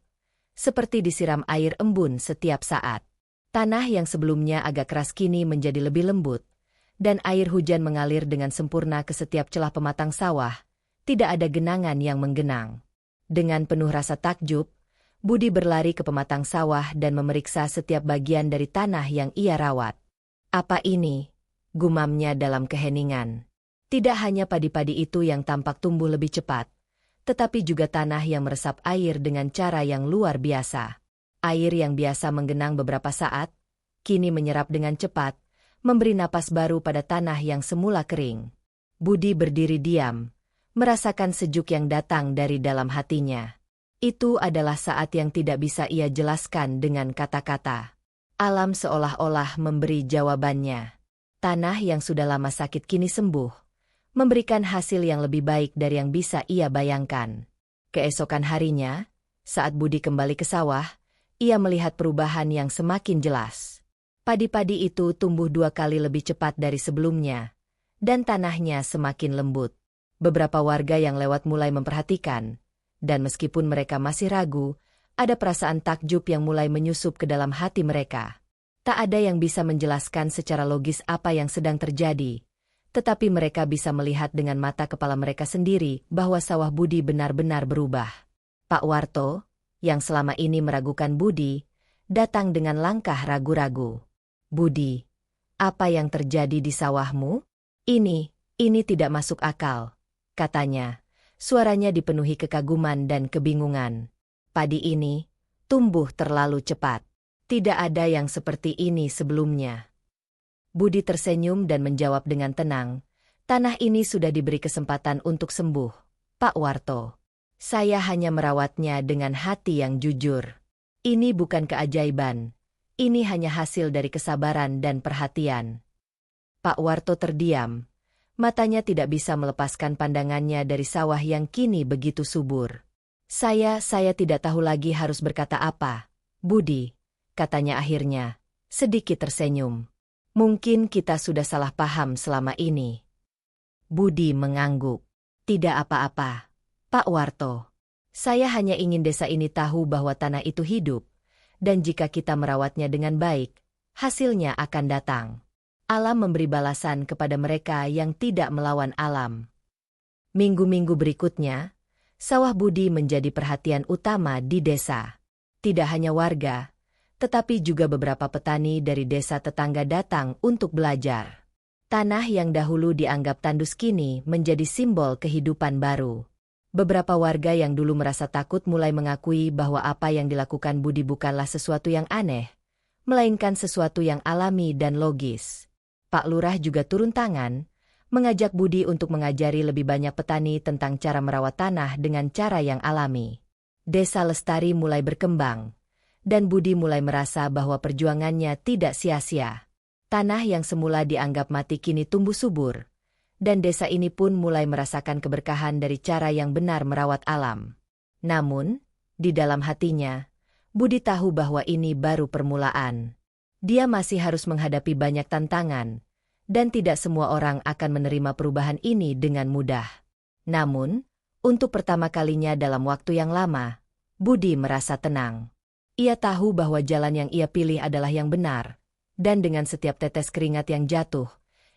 seperti disiram air embun setiap saat. Tanah yang sebelumnya agak keras kini menjadi lebih lembut, dan air hujan mengalir dengan sempurna ke setiap celah pematang sawah, tidak ada genangan yang menggenang. Dengan penuh rasa takjub, Budi berlari ke pematang sawah dan memeriksa setiap bagian dari tanah yang ia rawat. Apa ini? Gumamnya dalam keheningan. Tidak hanya padi-padi itu yang tampak tumbuh lebih cepat, tetapi juga tanah yang meresap air dengan cara yang luar biasa. Air yang biasa menggenang beberapa saat, kini menyerap dengan cepat, memberi napas baru pada tanah yang semula kering. Budi berdiri diam, merasakan sejuk yang datang dari dalam hatinya. Itu adalah saat yang tidak bisa ia jelaskan dengan kata-kata. Alam seolah-olah memberi jawabannya. Tanah yang sudah lama sakit kini sembuh, memberikan hasil yang lebih baik dari yang bisa ia bayangkan. Keesokan harinya, saat Budi kembali ke sawah, ia melihat perubahan yang semakin jelas. Padi-padi itu tumbuh 2 kali lebih cepat dari sebelumnya, dan tanahnya semakin lembut. Beberapa warga yang lewat mulai memperhatikan, dan meskipun mereka masih ragu, ada perasaan takjub yang mulai menyusup ke dalam hati mereka. Tak ada yang bisa menjelaskan secara logis apa yang sedang terjadi, tetapi mereka bisa melihat dengan mata kepala mereka sendiri bahwa sawah Budi benar-benar berubah. Pak Warto, yang selama ini meragukan Budi, datang dengan langkah ragu-ragu. Budi, apa yang terjadi di sawahmu? Ini tidak masuk akal, katanya. Suaranya dipenuhi kekaguman dan kebingungan. Padi ini tumbuh terlalu cepat. Tidak ada yang seperti ini sebelumnya. Budi tersenyum dan menjawab dengan tenang, tanah ini sudah diberi kesempatan untuk sembuh, Pak Warto. Saya hanya merawatnya dengan hati yang jujur. Ini bukan keajaiban. Ini hanya hasil dari kesabaran dan perhatian. Pak Warto terdiam. Matanya tidak bisa melepaskan pandangannya dari sawah yang kini begitu subur. Saya tidak tahu lagi harus berkata apa, Budi, katanya akhirnya, sedikit tersenyum. Mungkin kita sudah salah paham selama ini. Budi mengangguk. Tidak apa-apa, Pak Warto. Saya hanya ingin desa ini tahu bahwa tanah itu hidup, dan jika kita merawatnya dengan baik, hasilnya akan datang. Alam memberi balasan kepada mereka yang tidak melawan alam. Minggu-minggu berikutnya, sawah Budi menjadi perhatian utama di desa. Tidak hanya warga, tetapi juga beberapa petani dari desa tetangga datang untuk belajar. Tanah yang dahulu dianggap tandus kini menjadi simbol kehidupan baru. Beberapa warga yang dulu merasa takut mulai mengakui bahwa apa yang dilakukan Budi bukanlah sesuatu yang aneh, melainkan sesuatu yang alami dan logis. Pak Lurah juga turun tangan, mengajak Budi untuk mengajari lebih banyak petani tentang cara merawat tanah dengan cara yang alami. Desa Lestari mulai berkembang, dan Budi mulai merasa bahwa perjuangannya tidak sia-sia. Tanah yang semula dianggap mati kini tumbuh subur, dan desa ini pun mulai merasakan keberkahan dari cara yang benar merawat alam. Namun, di dalam hatinya, Budi tahu bahwa ini baru permulaan. Dia masih harus menghadapi banyak tantangan, dan tidak semua orang akan menerima perubahan ini dengan mudah. Namun, untuk pertama kalinya dalam waktu yang lama, Budi merasa tenang. Ia tahu bahwa jalan yang ia pilih adalah yang benar, dan dengan setiap tetes keringat yang jatuh,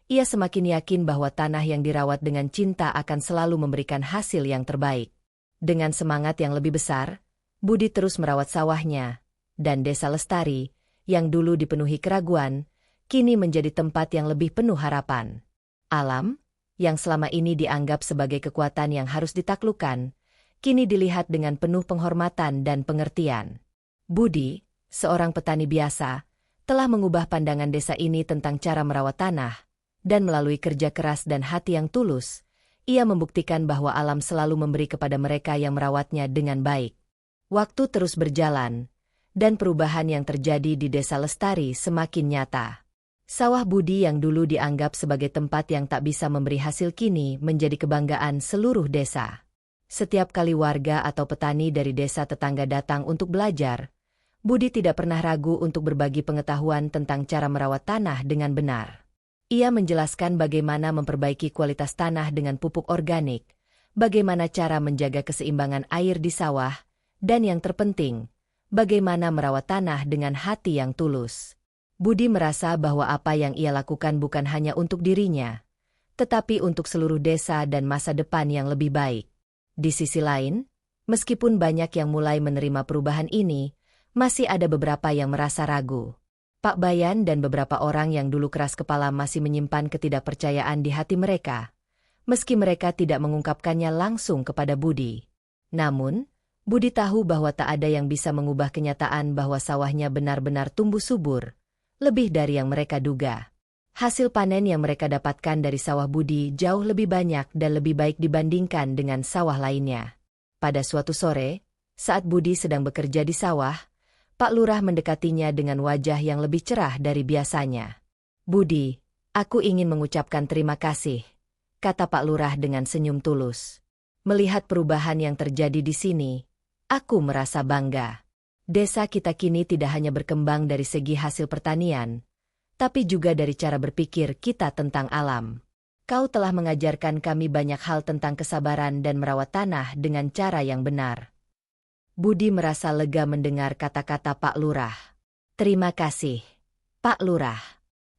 ia semakin yakin bahwa tanah yang dirawat dengan cinta akan selalu memberikan hasil yang terbaik. Dengan semangat yang lebih besar, Budi terus merawat sawahnya, dan desa Lestari, yang dulu dipenuhi keraguan, kini menjadi tempat yang lebih penuh harapan. Alam, yang selama ini dianggap sebagai kekuatan yang harus ditaklukkan, kini dilihat dengan penuh penghormatan dan pengertian. Budi, seorang petani biasa, telah mengubah pandangan desa ini tentang cara merawat tanah, dan melalui kerja keras dan hati yang tulus, ia membuktikan bahwa alam selalu memberi kepada mereka yang merawatnya dengan baik. Waktu terus berjalan, dan perubahan yang terjadi di desa Lestari semakin nyata. Sawah Budi yang dulu dianggap sebagai tempat yang tak bisa memberi hasil kini menjadi kebanggaan seluruh desa. Setiap kali warga atau petani dari desa tetangga datang untuk belajar, Budi tidak pernah ragu untuk berbagi pengetahuan tentang cara merawat tanah dengan benar. Ia menjelaskan bagaimana memperbaiki kualitas tanah dengan pupuk organik, bagaimana cara menjaga keseimbangan air di sawah, dan yang terpenting, bagaimana merawat tanah dengan hati yang tulus. Budi merasa bahwa apa yang ia lakukan bukan hanya untuk dirinya, tetapi untuk seluruh desa dan masa depan yang lebih baik. Di sisi lain, meskipun banyak yang mulai menerima perubahan ini, masih ada beberapa yang merasa ragu. Pak Bayan dan beberapa orang yang dulu keras kepala masih menyimpan ketidakpercayaan di hati mereka, meski mereka tidak mengungkapkannya langsung kepada Budi. Namun, Budi tahu bahwa tak ada yang bisa mengubah kenyataan bahwa sawahnya benar-benar tumbuh subur, lebih dari yang mereka duga. Hasil panen yang mereka dapatkan dari sawah Budi jauh lebih banyak dan lebih baik dibandingkan dengan sawah lainnya. Pada suatu sore, saat Budi sedang bekerja di sawah, Pak Lurah mendekatinya dengan wajah yang lebih cerah dari biasanya. "Budi, aku ingin mengucapkan terima kasih," kata Pak Lurah dengan senyum tulus. "Melihat perubahan yang terjadi di sini, aku merasa bangga. Desa kita kini tidak hanya berkembang dari segi hasil pertanian, tapi juga dari cara berpikir kita tentang alam. Kau telah mengajarkan kami banyak hal tentang kesabaran dan merawat tanah dengan cara yang benar." Budi merasa lega mendengar kata-kata Pak Lurah. "Terima kasih, Pak Lurah.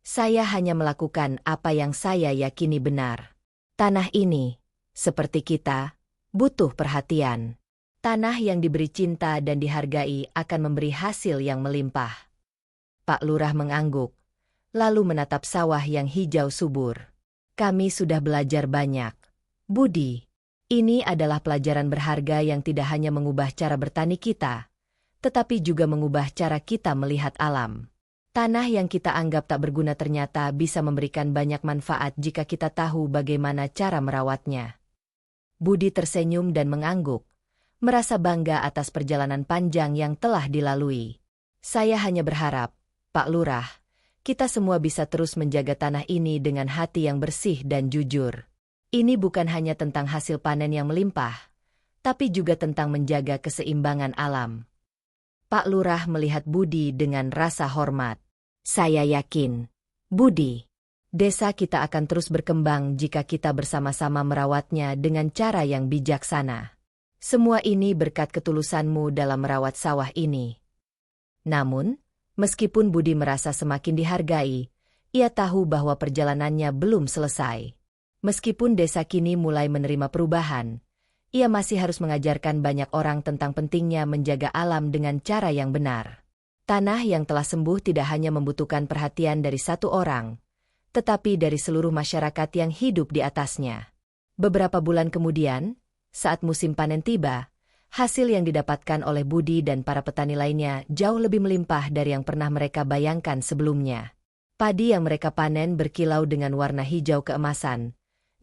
Saya hanya melakukan apa yang saya yakini benar. Tanah ini, seperti kita, butuh perhatian. Tanah yang diberi cinta dan dihargai akan memberi hasil yang melimpah." Pak Lurah mengangguk, lalu menatap sawah yang hijau subur. "Kami sudah belajar banyak, Budi. Ini adalah pelajaran berharga yang tidak hanya mengubah cara bertani kita, tetapi juga mengubah cara kita melihat alam. Tanah yang kita anggap tak berguna ternyata bisa memberikan banyak manfaat jika kita tahu bagaimana cara merawatnya." Budi tersenyum dan mengangguk, merasa bangga atas perjalanan panjang yang telah dilalui. "Saya hanya berharap, Pak Lurah, kita semua bisa terus menjaga tanah ini dengan hati yang bersih dan jujur. Ini bukan hanya tentang hasil panen yang melimpah, tapi juga tentang menjaga keseimbangan alam." Pak Lurah melihat Budi dengan rasa hormat. "Saya yakin, Budi, desa kita akan terus berkembang jika kita bersama-sama merawatnya dengan cara yang bijaksana. Semua ini berkat ketulusanmu dalam merawat sawah ini." Namun, meskipun Budi merasa semakin dihargai, ia tahu bahwa perjalanannya belum selesai. Meskipun desa kini mulai menerima perubahan, ia masih harus mengajarkan banyak orang tentang pentingnya menjaga alam dengan cara yang benar. Tanah yang telah sembuh tidak hanya membutuhkan perhatian dari satu orang, tetapi dari seluruh masyarakat yang hidup di atasnya. Beberapa bulan kemudian, saat musim panen tiba, hasil yang didapatkan oleh Budi dan para petani lainnya jauh lebih melimpah dari yang pernah mereka bayangkan sebelumnya. Padi yang mereka panen berkilau dengan warna hijau keemasan,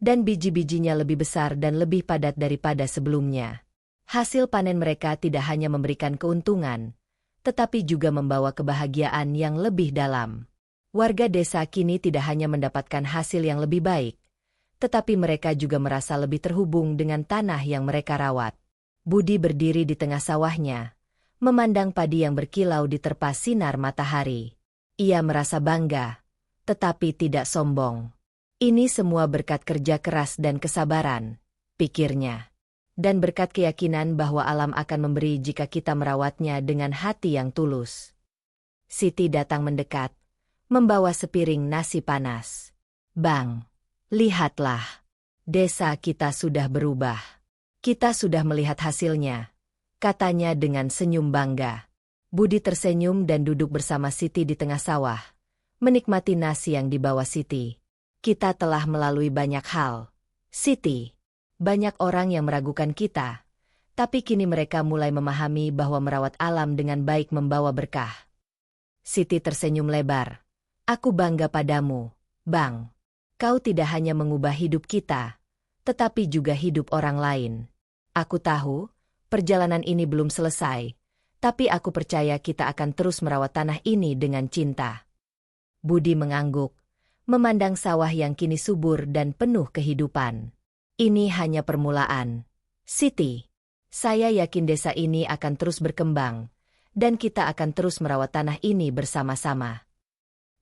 dan biji-bijinya lebih besar dan lebih padat daripada sebelumnya. Hasil panen mereka tidak hanya memberikan keuntungan, tetapi juga membawa kebahagiaan yang lebih dalam. Warga desa kini tidak hanya mendapatkan hasil yang lebih baik, tetapi mereka juga merasa lebih terhubung dengan tanah yang mereka rawat. Budi berdiri di tengah sawahnya, memandang padi yang berkilau diterpa sinar matahari. Ia merasa bangga, tetapi tidak sombong. Ini semua berkat kerja keras dan kesabaran, pikirnya. Dan berkat keyakinan bahwa alam akan memberi jika kita merawatnya dengan hati yang tulus. Siti datang mendekat, membawa sepiring nasi panas. "Bang, lihatlah. Desa kita sudah berubah. Kita sudah melihat hasilnya," katanya dengan senyum bangga. Budi tersenyum dan duduk bersama Siti di tengah sawah, menikmati nasi yang dibawa Siti. "Kita telah melalui banyak hal, Siti. Banyak orang yang meragukan kita, tapi kini mereka mulai memahami bahwa merawat alam dengan baik membawa berkah." Siti tersenyum lebar. "Aku bangga padamu, Bang. Kau tidak hanya mengubah hidup kita, tetapi juga hidup orang lain. Aku tahu, perjalanan ini belum selesai, tapi aku percaya kita akan terus merawat tanah ini dengan cinta." Budi mengangguk, memandang sawah yang kini subur dan penuh kehidupan. "Ini hanya permulaan, Siti. Saya yakin desa ini akan terus berkembang, dan kita akan terus merawat tanah ini bersama-sama."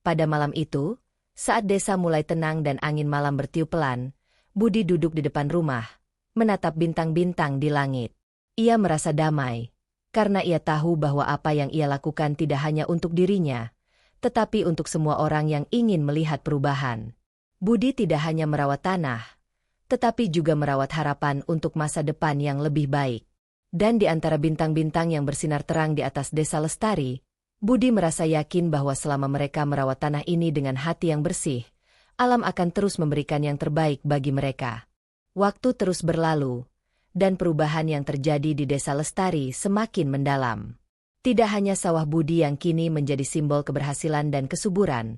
Pada malam itu, saat desa mulai tenang dan angin malam bertiup pelan, Budi duduk di depan rumah, menatap bintang-bintang di langit. Ia merasa damai, karena ia tahu bahwa apa yang ia lakukan tidak hanya untuk dirinya, tetapi untuk semua orang yang ingin melihat perubahan. Budi tidak hanya merawat tanah, tetapi juga merawat harapan untuk masa depan yang lebih baik. Dan di antara bintang-bintang yang bersinar terang di atas desa Lestari, Budi merasa yakin bahwa selama mereka merawat tanah ini dengan hati yang bersih, alam akan terus memberikan yang terbaik bagi mereka. Waktu terus berlalu, dan perubahan yang terjadi di desa Lestari semakin mendalam. Tidak hanya sawah Budi yang kini menjadi simbol keberhasilan dan kesuburan,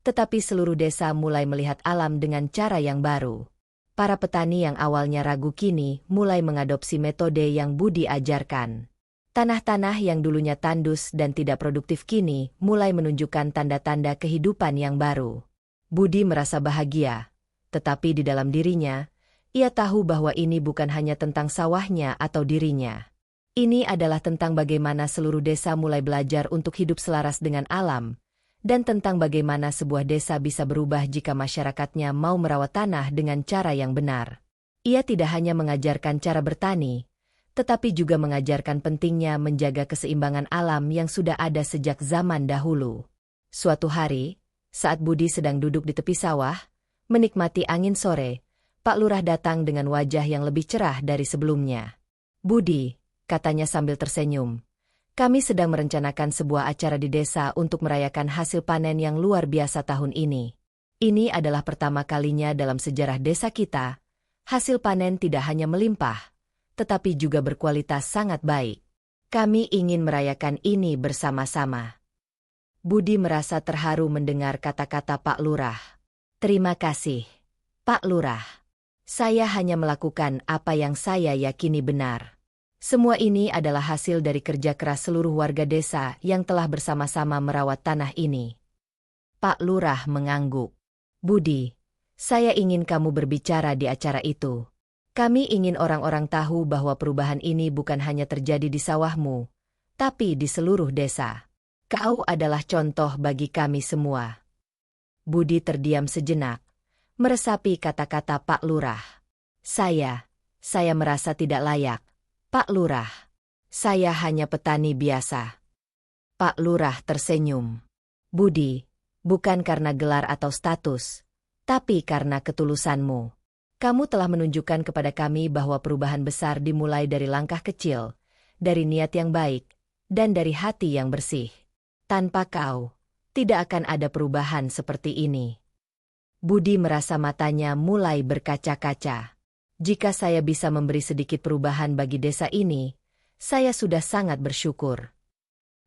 tetapi seluruh desa mulai melihat alam dengan cara yang baru. Para petani yang awalnya ragu kini mulai mengadopsi metode yang Budi ajarkan. Tanah-tanah yang dulunya tandus dan tidak produktif kini mulai menunjukkan tanda-tanda kehidupan yang baru. Budi merasa bahagia, tetapi di dalam dirinya, ia tahu bahwa ini bukan hanya tentang sawahnya atau dirinya. Ini adalah tentang bagaimana seluruh desa mulai belajar untuk hidup selaras dengan alam, dan tentang bagaimana sebuah desa bisa berubah jika masyarakatnya mau merawat tanah dengan cara yang benar. Ia tidak hanya mengajarkan cara bertani, tetapi juga mengajarkan pentingnya menjaga keseimbangan alam yang sudah ada sejak zaman dahulu. Suatu hari, saat Budi sedang duduk di tepi sawah, menikmati angin sore, Pak Lurah datang dengan wajah yang lebih cerah dari sebelumnya. "Budi," katanya sambil tersenyum, "kami sedang merencanakan sebuah acara di desa untuk merayakan hasil panen yang luar biasa tahun ini. Ini adalah pertama kalinya dalam sejarah desa kita, hasil panen tidak hanya melimpah, tetapi juga berkualitas sangat baik. Kami ingin merayakan ini bersama-sama." Budi merasa terharu mendengar kata-kata Pak Lurah. "Terima kasih, Pak Lurah. Saya hanya melakukan apa yang saya yakini benar. Semua ini adalah hasil dari kerja keras seluruh warga desa yang telah bersama-sama merawat tanah ini." Pak Lurah mengangguk. "Budi, saya ingin kamu berbicara di acara itu. Kami ingin orang-orang tahu bahwa perubahan ini bukan hanya terjadi di sawahmu, tapi di seluruh desa. Kau adalah contoh bagi kami semua." Budi terdiam sejenak, meresapi kata-kata Pak Lurah. Saya merasa tidak layak, Pak Lurah. Saya hanya petani biasa." Pak Lurah tersenyum. "Budi, bukan karena gelar atau status, tapi karena ketulusanmu. Kamu telah menunjukkan kepada kami bahwa perubahan besar dimulai dari langkah kecil, dari niat yang baik, dan dari hati yang bersih. Tanpa kau, tidak akan ada perubahan seperti ini. Budi merasa matanya mulai berkaca-kaca. Jika saya bisa memberi sedikit perubahan bagi desa ini, saya sudah sangat bersyukur.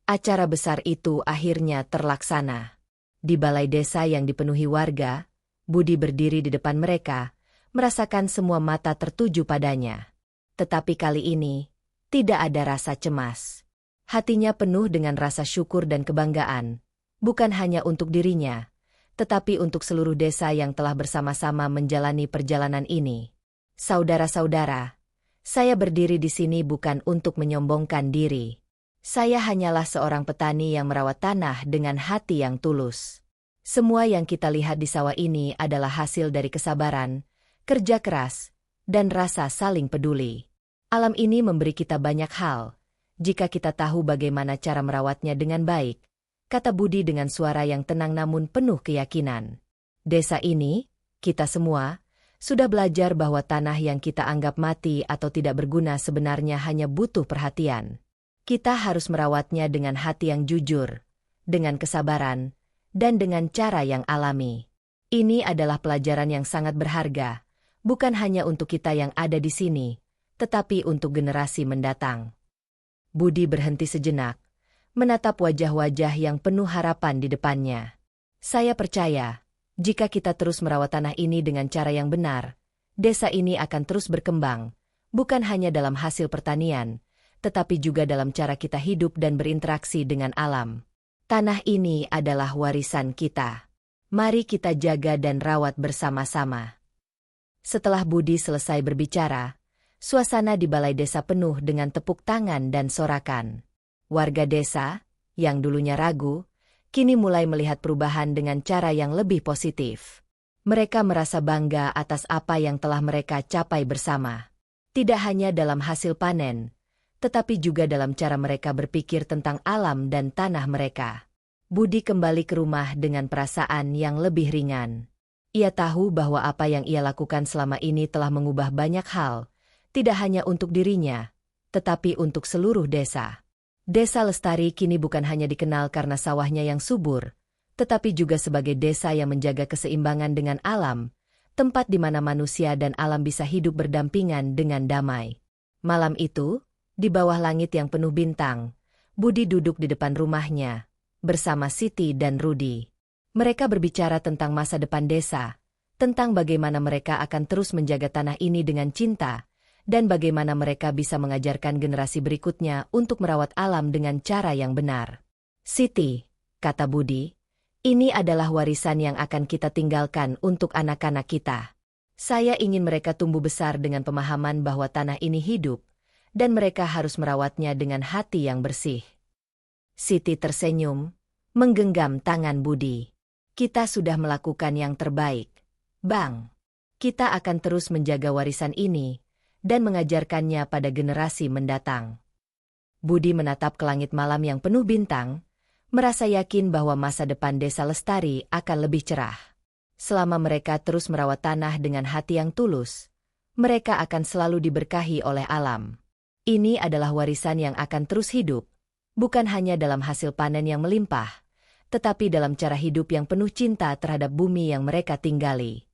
Acara besar itu akhirnya terlaksana. Di balai desa yang dipenuhi warga, Budi berdiri di depan mereka, merasakan semua mata tertuju padanya. Tetapi kali ini, tidak ada rasa cemas. Hatinya penuh dengan rasa syukur dan kebanggaan, bukan hanya untuk dirinya, tetapi untuk seluruh desa yang telah bersama-sama menjalani perjalanan ini. Saudara-saudara, saya berdiri di sini bukan untuk menyombongkan diri. Saya hanyalah seorang petani yang merawat tanah dengan hati yang tulus. Semua yang kita lihat di sawah ini adalah hasil dari kesabaran, kerja keras, dan rasa saling peduli. Alam ini memberi kita banyak hal, jika kita tahu bagaimana cara merawatnya dengan baik, kata Budi dengan suara yang tenang namun penuh keyakinan. Desa ini, kita semua, sudah belajar bahwa tanah yang kita anggap mati atau tidak berguna sebenarnya hanya butuh perhatian. Kita harus merawatnya dengan hati yang jujur, dengan kesabaran, dan dengan cara yang alami. Ini adalah pelajaran yang sangat berharga, bukan hanya untuk kita yang ada di sini, tetapi untuk generasi mendatang. Budi berhenti sejenak, menatap wajah-wajah yang penuh harapan di depannya. Saya percaya, jika kita terus merawat tanah ini dengan cara yang benar, desa ini akan terus berkembang, bukan hanya dalam hasil pertanian, tetapi juga dalam cara kita hidup dan berinteraksi dengan alam. Tanah ini adalah warisan kita. Mari kita jaga dan rawat bersama-sama. Setelah Budi selesai berbicara, suasana di balai desa penuh dengan tepuk tangan dan sorakan. Warga desa, yang dulunya ragu, kini mulai melihat perubahan dengan cara yang lebih positif. Mereka merasa bangga atas apa yang telah mereka capai bersama. Tidak hanya dalam hasil panen, tetapi juga dalam cara mereka berpikir tentang alam dan tanah mereka. Budi kembali ke rumah dengan perasaan yang lebih ringan. Ia tahu bahwa apa yang ia lakukan selama ini telah mengubah banyak hal, tidak hanya untuk dirinya, tetapi untuk seluruh desa. Desa Lestari kini bukan hanya dikenal karena sawahnya yang subur, tetapi juga sebagai desa yang menjaga keseimbangan dengan alam, tempat di mana manusia dan alam bisa hidup berdampingan dengan damai. Malam itu, di bawah langit yang penuh bintang, Budi duduk di depan rumahnya, bersama Siti dan Rudi. Mereka berbicara tentang masa depan desa, tentang bagaimana mereka akan terus menjaga tanah ini dengan cinta, dan bagaimana mereka bisa mengajarkan generasi berikutnya untuk merawat alam dengan cara yang benar. Siti, kata Budi, ini adalah warisan yang akan kita tinggalkan untuk anak-anak kita. Saya ingin mereka tumbuh besar dengan pemahaman bahwa tanah ini hidup, dan mereka harus merawatnya dengan hati yang bersih. Siti tersenyum, menggenggam tangan Budi. Kita sudah melakukan yang terbaik, Bang. Kita akan terus menjaga warisan ini, dan mengajarkannya pada generasi mendatang. Budi menatap ke langit malam yang penuh bintang, merasa yakin bahwa masa depan desa Lestari akan lebih cerah. Selama mereka terus merawat tanah dengan hati yang tulus, mereka akan selalu diberkahi oleh alam. Ini adalah warisan yang akan terus hidup, bukan hanya dalam hasil panen yang melimpah, tetapi dalam cara hidup yang penuh cinta terhadap bumi yang mereka tinggali.